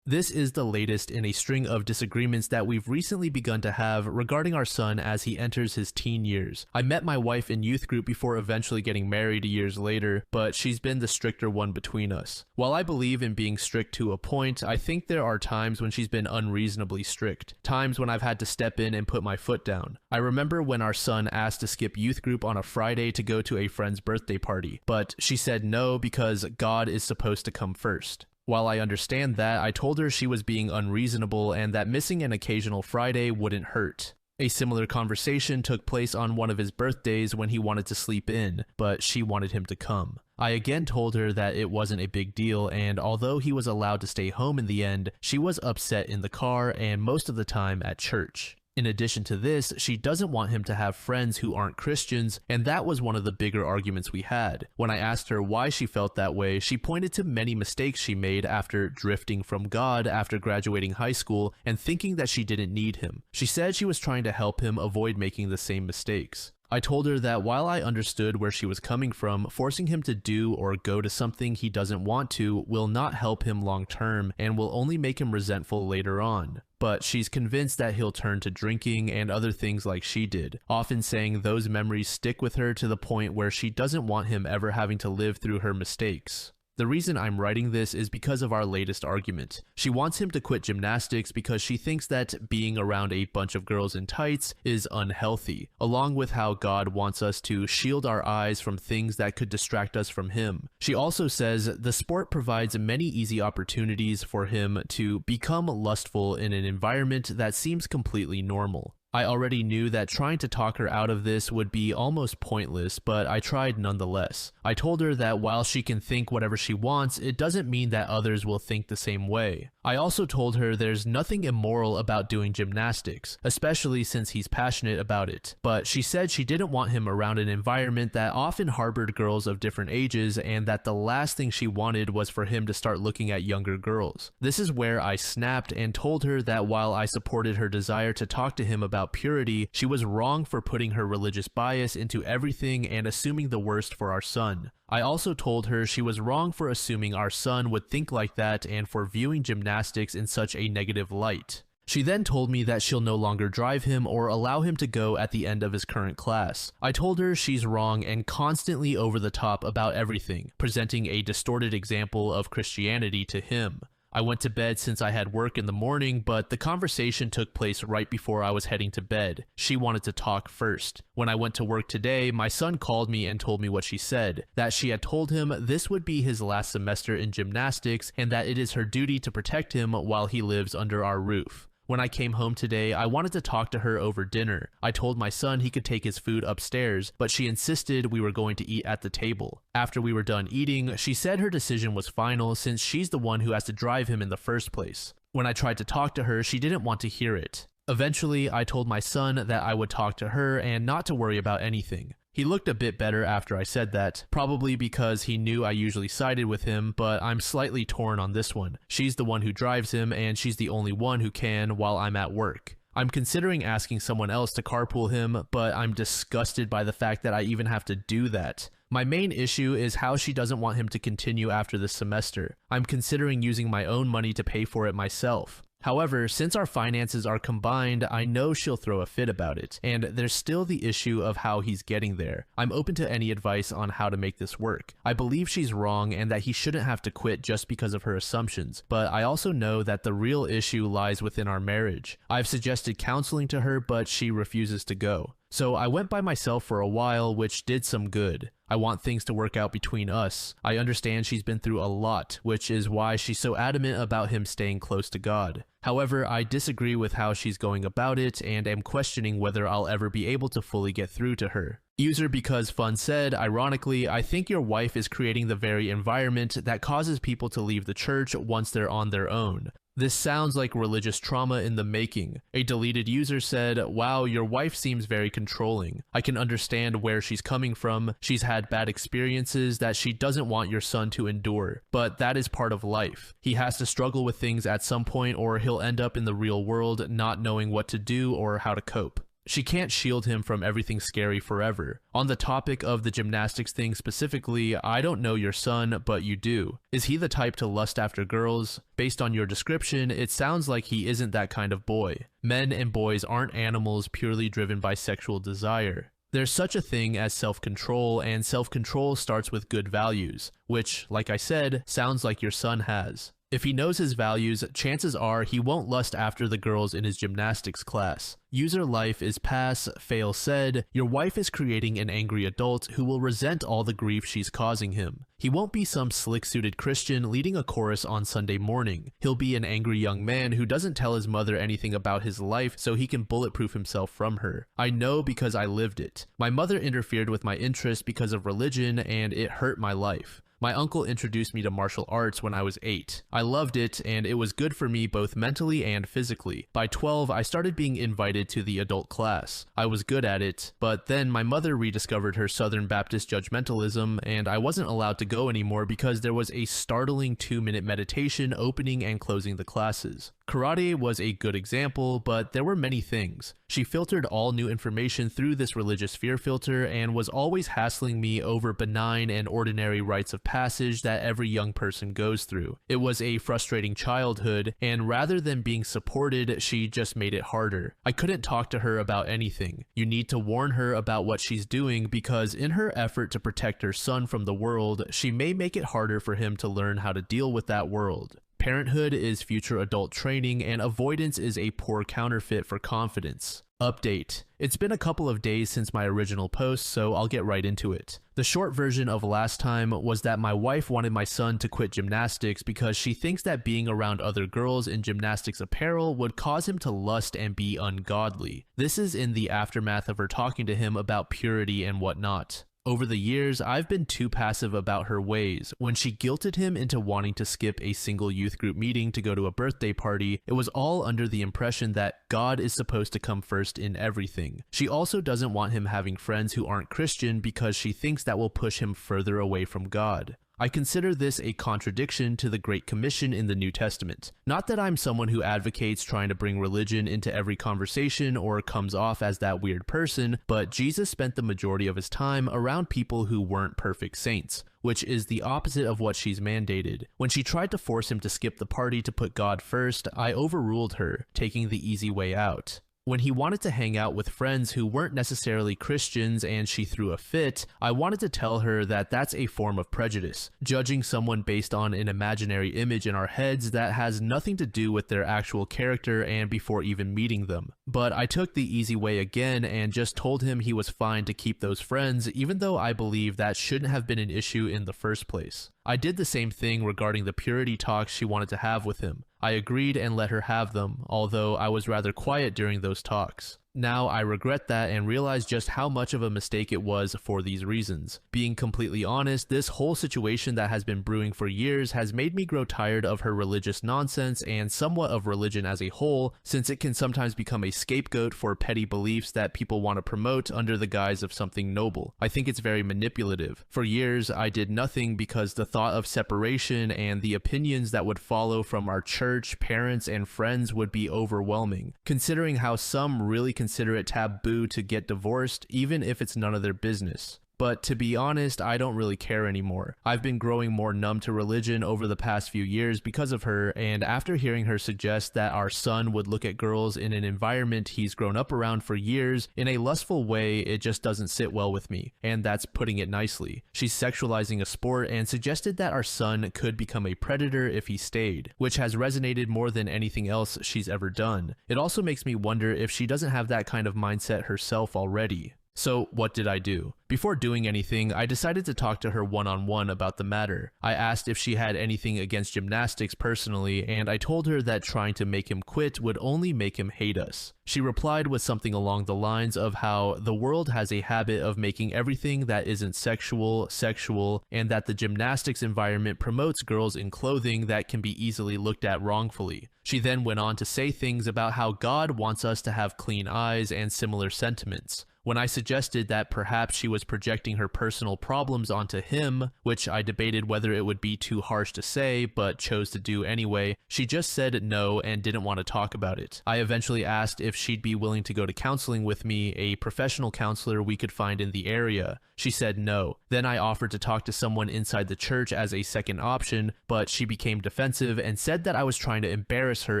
This is the latest in a string of disagreements that we've recently begun to have regarding our son as he enters his teen years. I met my wife in youth group before eventually getting married years later, but she's been the stricter one between us. While I believe in being strict to a point, I think there are times when she's been unreasonably strict. Times when I've had to step in and put my foot down. I remember when our son asked to skip youth group on a Friday to go to a friend's birthday party, but she said no because God is supposed to come first. While I understand that, I told her she was being unreasonable and that missing an occasional Friday wouldn't hurt. A similar conversation took place on one of his birthdays when he wanted to sleep in, but she wanted him to come. I again told her that it wasn't a big deal, and although he was allowed to stay home in the end, she was upset in the car and most of the time at church. In addition to this, she doesn't want him to have friends who aren't Christians, and that was one of the bigger arguments we had. When I asked her why she felt that way, she pointed to many mistakes she made after drifting from God after graduating high school and thinking that she didn't need him. She said she was trying to help him avoid making the same mistakes. I told her that while I understood where she was coming from, forcing him to do or go to something he doesn't want to will not help him long term and will only make him resentful later on. But she's convinced that he'll turn to drinking and other things like she did, often saying those memories stick with her to the point where she doesn't want him ever having to live through her mistakes. The reason I'm writing this is because of our latest argument. She wants him to quit gymnastics because she thinks that being around a bunch of girls in tights is unhealthy, along with how God wants us to shield our eyes from things that could distract us from him. She also says the sport provides many easy opportunities for him to become lustful in an environment that seems completely normal. I already knew that trying to talk her out of this would be almost pointless, but I tried nonetheless. I told her that while she can think whatever she wants, it doesn't mean that others will think the same way. I also told her there's nothing immoral about doing gymnastics, especially since he's passionate about it, but she said she didn't want him around an environment that often harbored girls of different ages and that the last thing she wanted was for him to start looking at younger girls. This is where I snapped and told her that while I supported her desire to talk to him about purity, she was wrong for putting her religious bias into everything and assuming the worst for our son. I also told her she was wrong for assuming our son would think like that and for viewing gymnastics in such a negative light. She then told me that she'll no longer drive him or allow him to go at the end of his current class. I told her she's wrong and constantly over the top about everything, presenting a distorted example of Christianity to him. I went to bed since I had work in the morning, but the conversation took place right before I was heading to bed. She wanted to talk first. When I went to work today, my son called me and told me what she said, that she had told him this would be his last semester in gymnastics and that it is her duty to protect him while he lives under our roof. When I came home today, I wanted to talk to her over dinner. I told my son he could take his food upstairs, but she insisted we were going to eat at the table. After we were done eating, she said her decision was final since she's the one who has to drive him in the first place. When I tried to talk to her, she didn't want to hear it. Eventually, I told my son that I would talk to her and not to worry about anything. He looked a bit better after I said that, probably because he knew I usually sided with him, but I'm slightly torn on this one. She's the one who drives him, and she's the only one who can while I'm at work. I'm considering asking someone else to carpool him, but I'm disgusted by the fact that I even have to do that. My main issue is how she doesn't want him to continue after this semester. I'm considering using my own money to pay for it myself. However, since our finances are combined, I know she'll throw a fit about it, and there's still the issue of how he's getting there. I'm open to any advice on how to make this work. I believe she's wrong and that he shouldn't have to quit just because of her assumptions, but I also know that the real issue lies within our marriage. I've suggested counseling to her, but she refuses to go. So I went by myself for a while, which did some good. I want things to work out between us. I understand she's been through a lot, which is why she's so adamant about him staying close to God. However, I disagree with how she's going about it and am questioning whether I'll ever be able to fully get through to her. User Because Fun said, ironically, I think your wife is creating the very environment that causes people to leave the church once they're on their own. This sounds like religious trauma in the making. A deleted user said, wow, your wife seems very controlling. I can understand where she's coming from. She's had bad experiences that she doesn't want your son to endure, but that is part of life. He has to struggle with things at some point or he'll end up in the real world not knowing what to do or how to cope. She can't shield him from everything scary forever. On the topic of the gymnastics thing specifically, I don't know your son, but you do. Is he the type to lust after girls? Based on your description, it sounds like he isn't that kind of boy. Men and boys aren't animals purely driven by sexual desire. There's such a thing as self-control, and self-control starts with good values, which, like I said, sounds like your son has. If he knows his values, chances are he won't lust after the girls in his gymnastics class. User Life is Pass Fail said, your wife is creating an angry adult who will resent all the grief she's causing him. He won't be some slick-suited Christian leading a chorus on Sunday morning. He'll be an angry young man who doesn't tell his mother anything about his life so he can bulletproof himself from her. I know because I lived it. My mother interfered with my interest because of religion and it hurt my life. My uncle introduced me to martial arts when I was 8. I loved it, and it was good for me both mentally and physically. By 12, I started being invited to the adult class. I was good at it, but then my mother rediscovered her Southern Baptist judgmentalism, and I wasn't allowed to go anymore because there was a startling 2-minute meditation opening and closing the classes. Karate was a good example, but there were many things. She filtered all new information through this religious fear filter and was always hassling me over benign and ordinary rites of passage that every young person goes through. It was a frustrating childhood, and rather than being supported, she just made it harder. I couldn't talk to her about anything. You need to warn her about what she's doing because in her effort to protect her son from the world, she may make it harder for him to learn how to deal with that world. Parenthood is future adult training, and avoidance is a poor counterfeit for confidence. Update. It's been a couple of days since my original post, so I'll get right into it. The short version of last time was that my wife wanted my son to quit gymnastics because she thinks that being around other girls in gymnastics apparel would cause him to lust and be ungodly. This is in the aftermath of her talking to him about purity and whatnot. Over the years, I've been too passive about her ways. When she guilted him into wanting to skip a single youth group meeting to go to a birthday party, it was all under the impression that God is supposed to come first in everything. She also doesn't want him having friends who aren't Christian because she thinks that will push him further away from God. I consider this a contradiction to the Great Commission in the New Testament. Not that I'm someone who advocates trying to bring religion into every conversation or comes off as that weird person, but Jesus spent the majority of his time around people who weren't perfect saints, which is the opposite of what she's mandated. When she tried to force him to skip the party to put God first, I overruled her, taking the easy way out. When he wanted to hang out with friends who weren't necessarily Christians and she threw a fit, I wanted to tell her that that's a form of prejudice, judging someone based on an imaginary image in our heads that has nothing to do with their actual character and before even meeting them. But I took the easy way again and just told him he was fine to keep those friends, even though I believe that shouldn't have been an issue in the first place. I did the same thing regarding the purity talks she wanted to have with him. I agreed and let her have them, although I was rather quiet during those talks. Now I regret that and realize just how much of a mistake it was for these reasons. Being completely honest, this whole situation that has been brewing for years has made me grow tired of her religious nonsense and somewhat of religion as a whole, since it can sometimes become a scapegoat for petty beliefs that people want to promote under the guise of something noble. I think it's very manipulative. For years, I did nothing because the thought of separation and the opinions that would follow from our church, parents, and friends would be overwhelming, considering how some really consider it taboo to get divorced, even if it's none of their business. But to be honest, I don't really care anymore. I've been growing more numb to religion over the past few years because of her, and after hearing her suggest that our son would look at girls in an environment he's grown up around for years in a lustful way, it just doesn't sit well with me, and that's putting it nicely. She's sexualizing a sport and suggested that our son could become a predator if he stayed, which has resonated more than anything else she's ever done. It also makes me wonder if she doesn't have that kind of mindset herself already. So what did I do? Before doing anything, I decided to talk to her one-on-one about the matter. I asked if she had anything against gymnastics personally, and I told her that trying to make him quit would only make him hate us. She replied with something along the lines of how the world has a habit of making everything that isn't sexual, and that the gymnastics environment promotes girls in clothing that can be easily looked at wrongfully. She then went on to say things about how God wants us to have clean eyes and similar sentiments. When I suggested that perhaps she was projecting her personal problems onto him, which I debated whether it would be too harsh to say, but chose to do anyway, she just said no and didn't want to talk about it. I eventually asked if she'd be willing to go to counseling with me, a professional counselor we could find in the area. She said no. Then I offered to talk to someone inside the church as a second option, but she became defensive and said that I was trying to embarrass her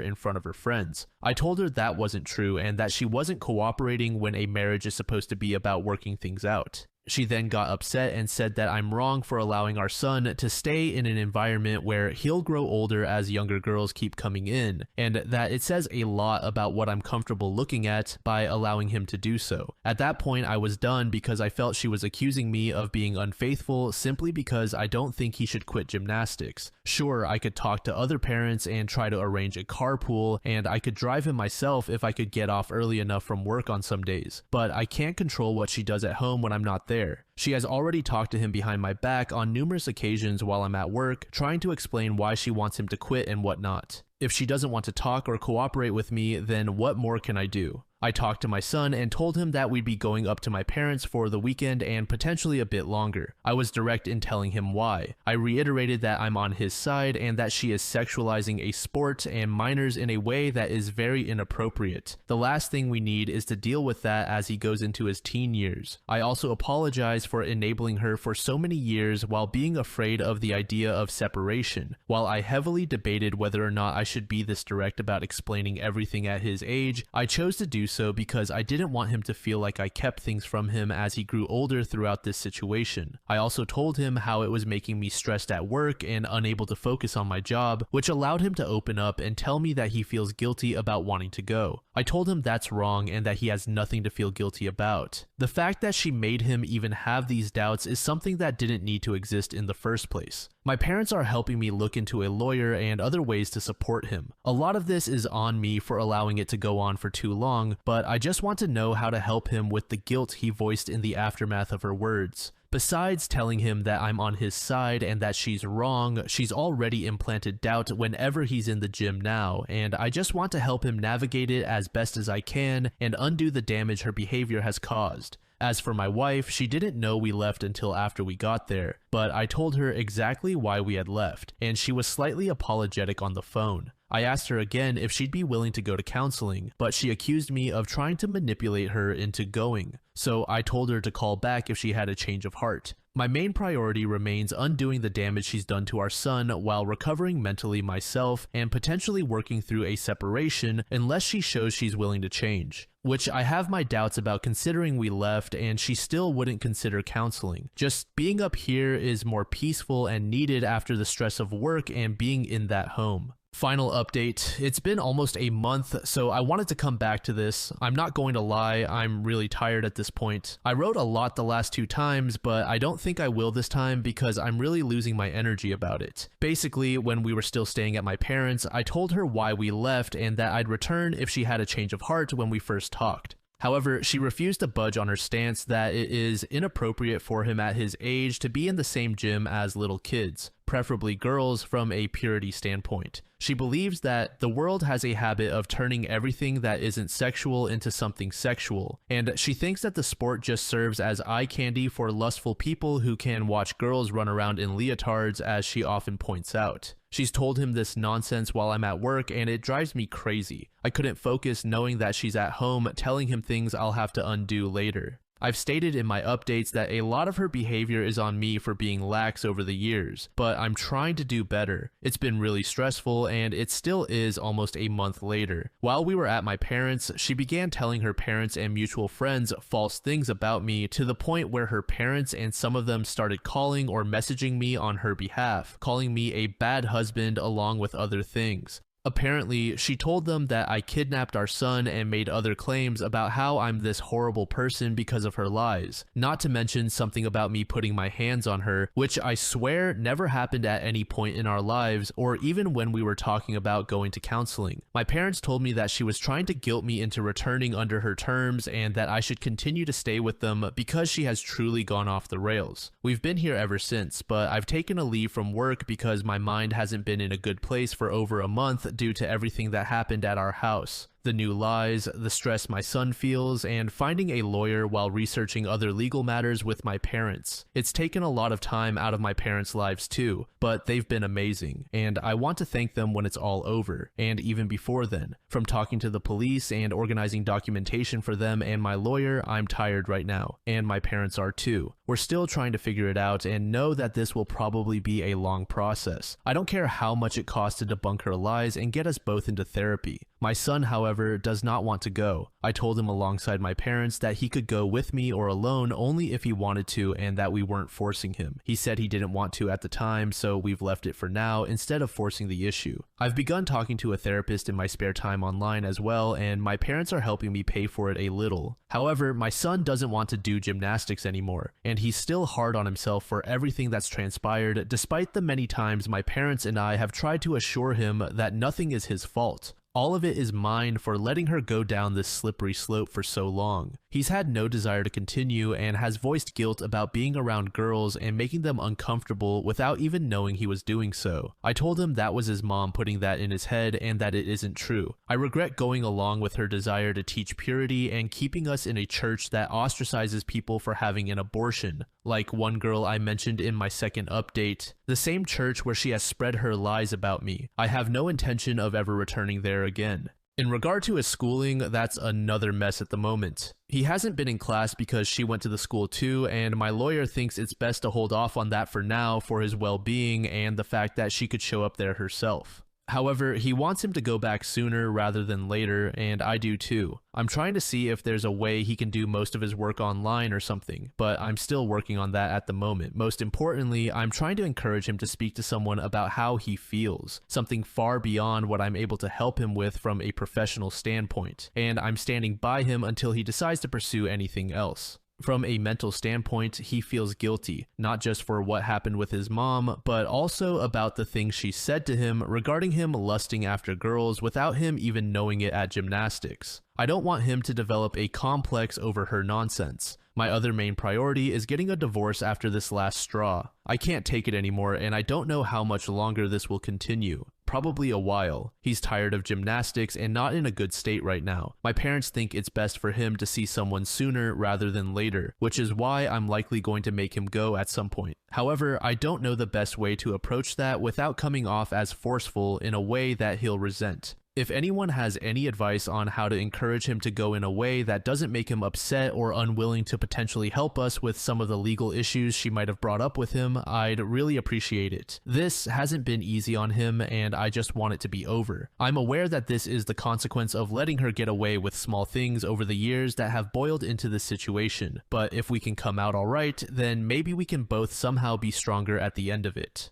in front of her friends. I told her that wasn't true and that she wasn't cooperating when a marriage is supposed to be about working things out. She then got upset and said that I'm wrong for allowing our son to stay in an environment where he'll grow older as younger girls keep coming in, and that it says a lot about what I'm comfortable looking at by allowing him to do so. At that point, I was done because I felt she was accusing me of being unfaithful simply because I don't think he should quit gymnastics. Sure, I could talk to other parents and try to arrange a carpool, and I could drive him myself if I could get off early enough from work on some days, but I can't control what she does at home when I'm not there. She has already talked to him behind my back on numerous occasions while I'm at work, trying to explain why she wants him to quit and whatnot. If she doesn't want to talk or cooperate with me, then what more can I do? I talked to my son and told him that we'd be going up to my parents for the weekend and potentially a bit longer. I was direct in telling him why. I reiterated that I'm on his side and that she is sexualizing a sport and minors in a way that is very inappropriate. The last thing we need is to deal with that as he goes into his teen years. I also apologize for enabling her for so many years while being afraid of the idea of separation. While I heavily debated whether or not I should be this direct about explaining everything at his age, I chose to do so because I didn't want him to feel like I kept things from him as he grew older throughout this situation. I also told him how it was making me stressed at work and unable to focus on my job, which allowed him to open up and tell me that he feels guilty about wanting to go. I told him that's wrong and that he has nothing to feel guilty about. The fact that she made him even have these doubts is something that didn't need to exist in the first place. My parents are helping me look into a lawyer and other ways to support him. A lot of this is on me for allowing it to go on for too long, but I just want to know how to help him with the guilt he voiced in the aftermath of her words. Besides telling him that I'm on his side and that she's wrong, she's already implanted doubt whenever he's in the gym now, and I just want to help him navigate it as best as I can and undo the damage her behavior has caused. As for my wife, she didn't know we left until after we got there, but I told her exactly why we had left, and she was slightly apologetic on the phone. I asked her again if she'd be willing to go to counseling, but she accused me of trying to manipulate her into going, so I told her to call back if she had a change of heart. My main priority remains undoing the damage she's done to our son while recovering mentally myself and potentially working through a separation unless she shows she's willing to change, which I have my doubts about considering we left and she still wouldn't consider counseling. Just being up here is more peaceful and needed after the stress of work and being in that home. Final update. It's been almost a month, so I wanted to come back to this. I'm not going to lie, I'm really tired at this point. I wrote a lot the last 2 times, but I don't think I will this time because I'm really losing my energy about it. Basically, when we were still staying at my parents', I told her why we left and that I'd return if she had a change of heart when we first talked. However, she refused to budge on her stance that it is inappropriate for him at his age to be in the same gym as little kids, preferably girls from a purity standpoint. She believes that the world has a habit of turning everything that isn't sexual into something sexual, and she thinks that the sport just serves as eye candy for lustful people who can watch girls run around in leotards, as she often points out. She's told him this nonsense while I'm at work, and it drives me crazy. I couldn't focus knowing that she's at home telling him things I'll have to undo later. I've stated in my updates that a lot of her behavior is on me for being lax over the years, but I'm trying to do better. It's been really stressful, and it still is almost a month later. While we were at my parents', she began telling her parents and mutual friends false things about me to the point where her parents and some of them started calling or messaging me on her behalf, calling me a bad husband along with other things. Apparently, she told them that I kidnapped our son and made other claims about how I'm this horrible person because of her lies, not to mention something about me putting my hands on her, which I swear never happened at any point in our lives or even when we were talking about going to counseling. My parents told me that she was trying to guilt me into returning under her terms and that I should continue to stay with them because she has truly gone off the rails. We've been here ever since, but I've taken a leave from work because my mind hasn't been in a good place for over a month due to everything that happened at our house. The new lies, the stress my son feels, and finding a lawyer while researching other legal matters with my parents. It's taken a lot of time out of my parents' lives too, but they've been amazing, and I want to thank them when it's all over, and even before then. From talking to the police and organizing documentation for them and my lawyer, I'm tired right now, and my parents are too. We're still trying to figure it out and know that this will probably be a long process. I don't care how much it costs to debunk her lies and get us both into therapy. My son, however, does not want to go. I told him alongside my parents that he could go with me or alone only if he wanted to and that we weren't forcing him. He said he didn't want to at the time, so we've left it for now instead of forcing the issue. I've begun talking to a therapist in my spare time online as well, and my parents are helping me pay for it a little. However, my son doesn't want to do gymnastics anymore, and he's still hard on himself for everything that's transpired, despite the many times my parents and I have tried to assure him that nothing is his fault. All of it is mine for letting her go down this slippery slope for so long. He's had no desire to continue and has voiced guilt about being around girls and making them uncomfortable without even knowing he was doing so. I told him that was his mom putting that in his head and that it isn't true. I regret going along with her desire to teach purity and keeping us in a church that ostracizes people for having an abortion. Like one girl I mentioned in my second update, the same church where she has spread her lies about me. I have no intention of ever returning there again. In regard to his schooling, that's another mess at the moment. He hasn't been in class because she went to the school too, and my lawyer thinks it's best to hold off on that for now for his well-being and the fact that she could show up there herself. However, he wants him to go back sooner rather than later, and I do too. I'm trying to see if there's a way he can do most of his work online or something, but I'm still working on that at the moment. Most importantly, I'm trying to encourage him to speak to someone about how he feels, something far beyond what I'm able to help him with from a professional standpoint, and I'm standing by him until he decides to pursue anything else. From a mental standpoint, he feels guilty, not just for what happened with his mom, but also about the things she said to him regarding him lusting after girls without him even knowing it at gymnastics. I don't want him to develop a complex over her nonsense. My other main priority is getting a divorce after this last straw. I can't take it anymore, and I don't know how much longer this will continue. Probably a while. He's tired of gymnastics and not in a good state right now. My parents think it's best for him to see someone sooner rather than later, which is why I'm likely going to make him go at some point. However, I don't know the best way to approach that without coming off as forceful in a way that he'll resent. If anyone has any advice on how to encourage him to go in a way that doesn't make him upset or unwilling to potentially help us with some of the legal issues she might have brought up with him, I'd really appreciate it. This hasn't been easy on him, and I just want it to be over. I'm aware that this is the consequence of letting her get away with small things over the years that have boiled into this situation, but if we can come out alright, then maybe we can both somehow be stronger at the end of it.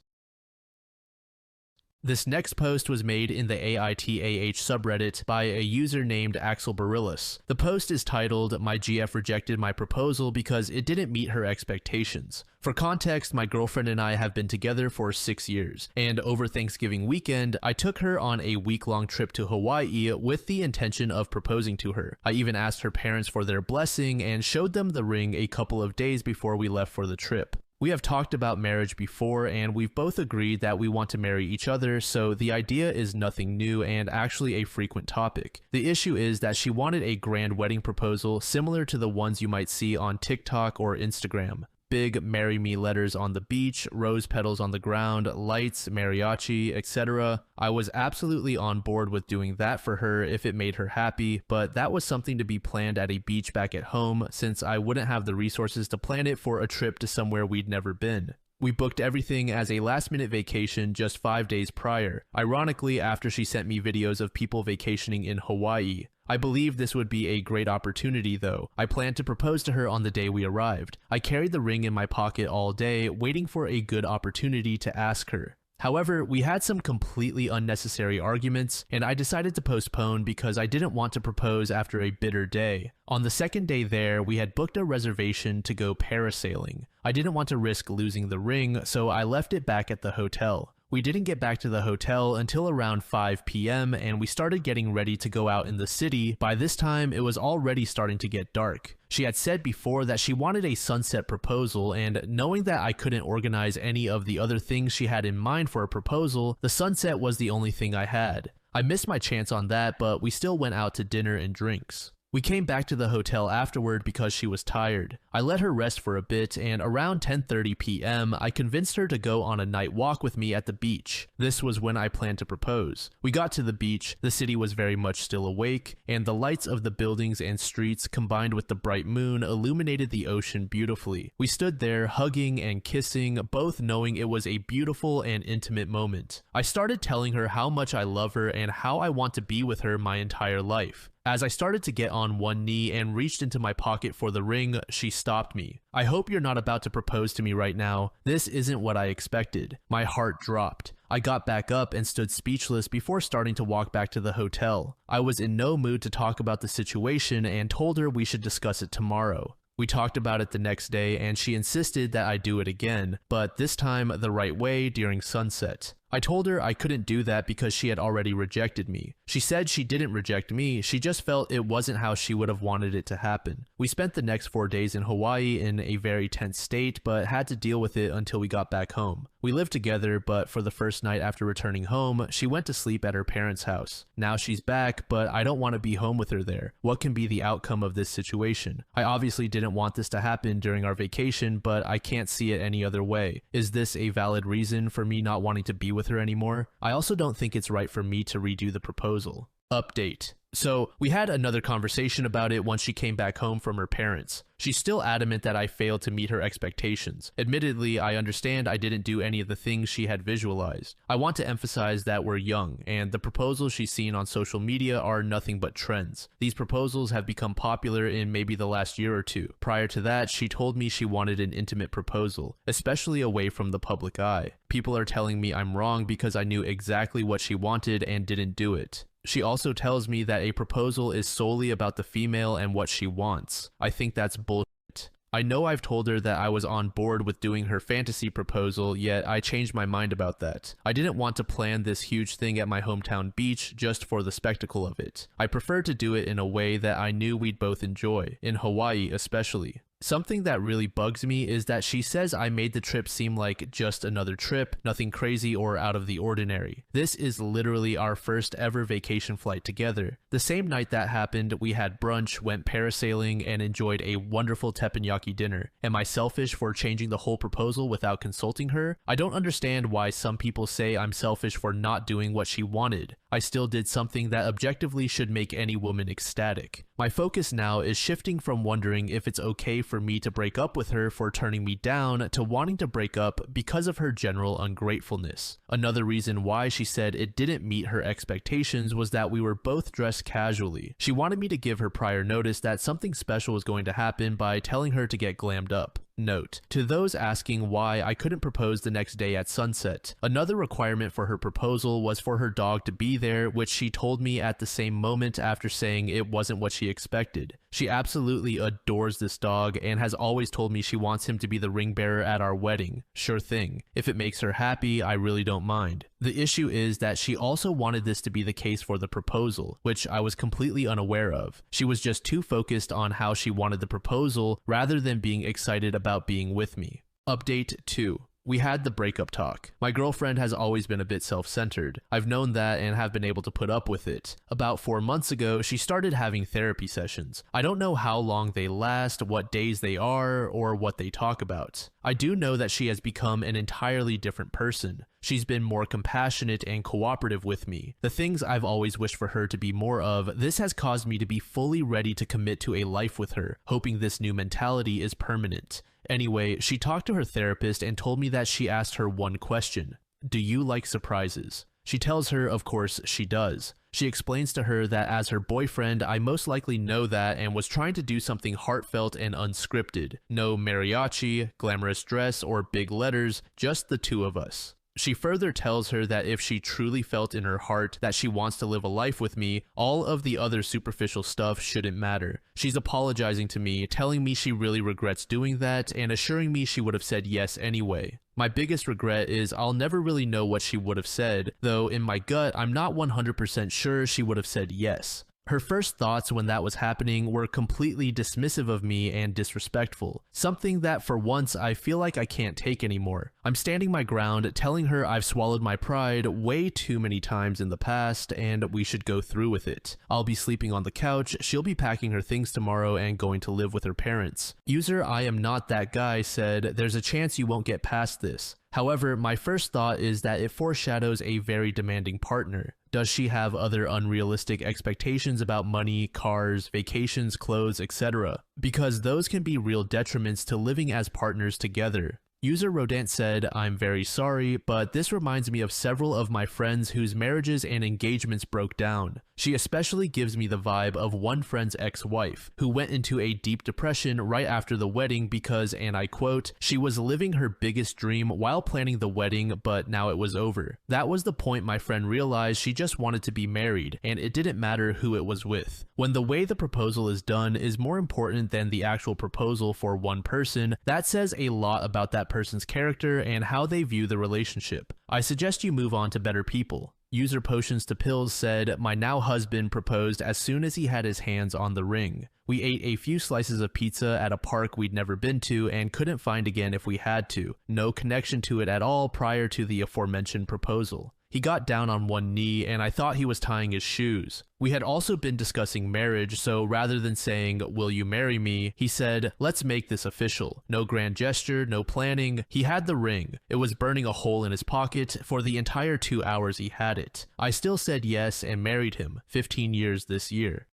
This next post was made in the AITAH subreddit by a user named Axel Barillas. The post is titled, "My GF rejected my proposal because it didn't meet her expectations." For context, my girlfriend and I have been together for 6 years, and over Thanksgiving weekend, I took her on a week-long trip to Hawaii with the intention of proposing to her. I even asked her parents for their blessing and showed them the ring a couple of days before we left for the trip. We have talked about marriage before, and we've both agreed that we want to marry each other, so the idea is nothing new and actually a frequent topic. The issue is that she wanted a grand wedding proposal similar to the ones you might see on TikTok or Instagram. Big "marry me" letters on the beach, rose petals on the ground, lights, mariachi, etc. I was absolutely on board with doing that for her if it made her happy, but that was something to be planned at a beach back at home since I wouldn't have the resources to plan it for a trip to somewhere we'd never been. We booked everything as a last-minute vacation just 5 days prior, ironically after she sent me videos of people vacationing in Hawaii. I believed this would be a great opportunity though. I planned to propose to her on the day we arrived. I carried the ring in my pocket all day, waiting for a good opportunity to ask her. However, we had some completely unnecessary arguments, and I decided to postpone because I didn't want to propose after a bitter day. On the second day there, we had booked a reservation to go parasailing. I didn't want to risk losing the ring, so I left it back at the hotel. We didn't get back to the hotel until around 5 p.m. and we started getting ready to go out in the city. By this time, it was already starting to get dark. She had said before that she wanted a sunset proposal, and knowing that I couldn't organize any of the other things she had in mind for a proposal, the sunset was the only thing I had. I missed my chance on that, but we still went out to dinner and drinks. We came back to the hotel afterward because she was tired. I let her rest for a bit, and around 10:30 p.m., I convinced her to go on a night walk with me at the beach. This was when I planned to propose. We got to the beach, the city was very much still awake, and the lights of the buildings and streets combined with the bright moon illuminated the ocean beautifully. We stood there hugging and kissing, both knowing it was a beautiful and intimate moment. I started telling her how much I love her and how I want to be with her my entire life. As I started to get on one knee and reached into my pocket for the ring, she stopped me. "I hope you're not about to propose to me right now. This isn't what I expected." My heart dropped. I got back up and stood speechless before starting to walk back to the hotel. I was in no mood to talk about the situation and told her we should discuss it tomorrow. We talked about it the next day and she insisted that I do it again, but this time the right way during sunset. I told her I couldn't do that because she had already rejected me. She said she didn't reject me, she just felt it wasn't how she would have wanted it to happen. We spent the next 4 days in Hawaii in a very tense state, but had to deal with it until we got back home. We lived together, but for the first night after returning home, she went to sleep at her parents' house. Now she's back, but I don't want to be home with her there. What can be the outcome of this situation? I obviously didn't want this to happen during our vacation, but I can't see it any other way. Is this a valid reason for me not wanting to be with her anymore? I also don't think it's right for me to redo the proposal. Update. So, we had another conversation about it once she came back home from her parents. She's still adamant that I failed to meet her expectations. Admittedly, I understand I didn't do any of the things she had visualized. I want to emphasize that we're young, and the proposals she's seen on social media are nothing but trends. These proposals have become popular in maybe the last year or two. Prior to that, she told me she wanted an intimate proposal, especially away from the public eye. People are telling me I'm wrong because I knew exactly what she wanted and didn't do it. She also tells me that a proposal is solely about the female and what she wants. I think that's bullshit. I know I've told her that I was on board with doing her fantasy proposal, yet I changed my mind about that. I didn't want to plan this huge thing at my hometown beach just for the spectacle of it. I preferred to do it in a way that I knew we'd both enjoy, in Hawaii especially. Something that really bugs me is that she says I made the trip seem like just another trip, nothing crazy or out of the ordinary. This is literally our first ever vacation flight together. The same night that happened, we had brunch, went parasailing, and enjoyed a wonderful teppanyaki dinner. Am I selfish for changing the whole proposal without consulting her? I don't understand why some people say I'm selfish for not doing what she wanted. I still did something that objectively should make any woman ecstatic. My focus now is shifting from wondering if it's okay for me to break up with her for turning me down to wanting to break up because of her general ungratefulness. Another reason why she said it didn't meet her expectations was that we were both dressed casually. She wanted me to give her prior notice that something special was going to happen by telling her to get glammed up. Note: to those asking why I couldn't propose the next day at sunset, another requirement for her proposal was for her dog to be there, which she told me at the same moment after saying it wasn't what she expected. She absolutely adores this dog and has always told me she wants him to be the ring bearer at our wedding. Sure thing. If it makes her happy, I really don't mind. The issue is that she also wanted this to be the case for the proposal, which I was completely unaware of. She was just too focused on how she wanted the proposal rather than being excited about being with me. Update 2. We had the breakup talk. My girlfriend has always been a bit self-centered. I've known that and have been able to put up with it. About 4 months ago, she started having therapy sessions. I don't know how long they last, what days they are, or what they talk about. I do know that she has become an entirely different person. She's been more compassionate and cooperative with me. The things I've always wished for her to be more of. This has caused me to be fully ready to commit to a life with her, hoping this new mentality is permanent. Anyway, she talked to her therapist and told me that she asked her one question: do you like surprises? She tells her, of course, she does. She explains to her that as her boyfriend, I most likely know that and was trying to do something heartfelt and unscripted. No mariachi, glamorous dress, or big letters, just the two of us. She further tells her that if she truly felt in her heart that she wants to live a life with me, all of the other superficial stuff shouldn't matter. She's apologizing to me, telling me she really regrets doing that, and assuring me she would have said yes anyway. My biggest regret is I'll never really know what she would have said, though in my gut, I'm not 100% sure she would have said yes. Her first thoughts when that was happening were completely dismissive of me and disrespectful, something that for once I feel like I can't take anymore. I'm standing my ground, telling her I've swallowed my pride way too many times in the past and we should go through with it. I'll be sleeping on the couch, she'll be packing her things tomorrow and going to live with her parents. User I am not that guy said, there's a chance you won't get past this. However, my first thought is that it foreshadows a very demanding partner. Does she have other unrealistic expectations about money, cars, vacations, clothes, etc.? Because those can be real detriments to living as partners together. User Rodent said, I'm very sorry, but this reminds me of several of my friends whose marriages and engagements broke down. She especially gives me the vibe of one friend's ex-wife, who went into a deep depression right after the wedding because, and I quote, she was living her biggest dream while planning the wedding, but now it was over. That was the point my friend realized she just wanted to be married, and it didn't matter who it was with. When the way the proposal is done is more important than the actual proposal for one person, that says a lot about that person's character and how they view the relationship. I suggest you move on to better people. User Potions to Pills said, my now husband proposed as soon as he had his hands on the ring. We ate a few slices of pizza at a park we'd never been to and couldn't find again if we had to. No connection to it at all prior to the aforementioned proposal. He got down on one knee and I thought he was tying his shoes. We had also been discussing marriage, so rather than saying, will you marry me, he said, let's make this official. No grand gesture, no planning. He had the ring. It was burning a hole in his pocket for the entire 2 hours he had it. I still said yes and married him, 15 years this year.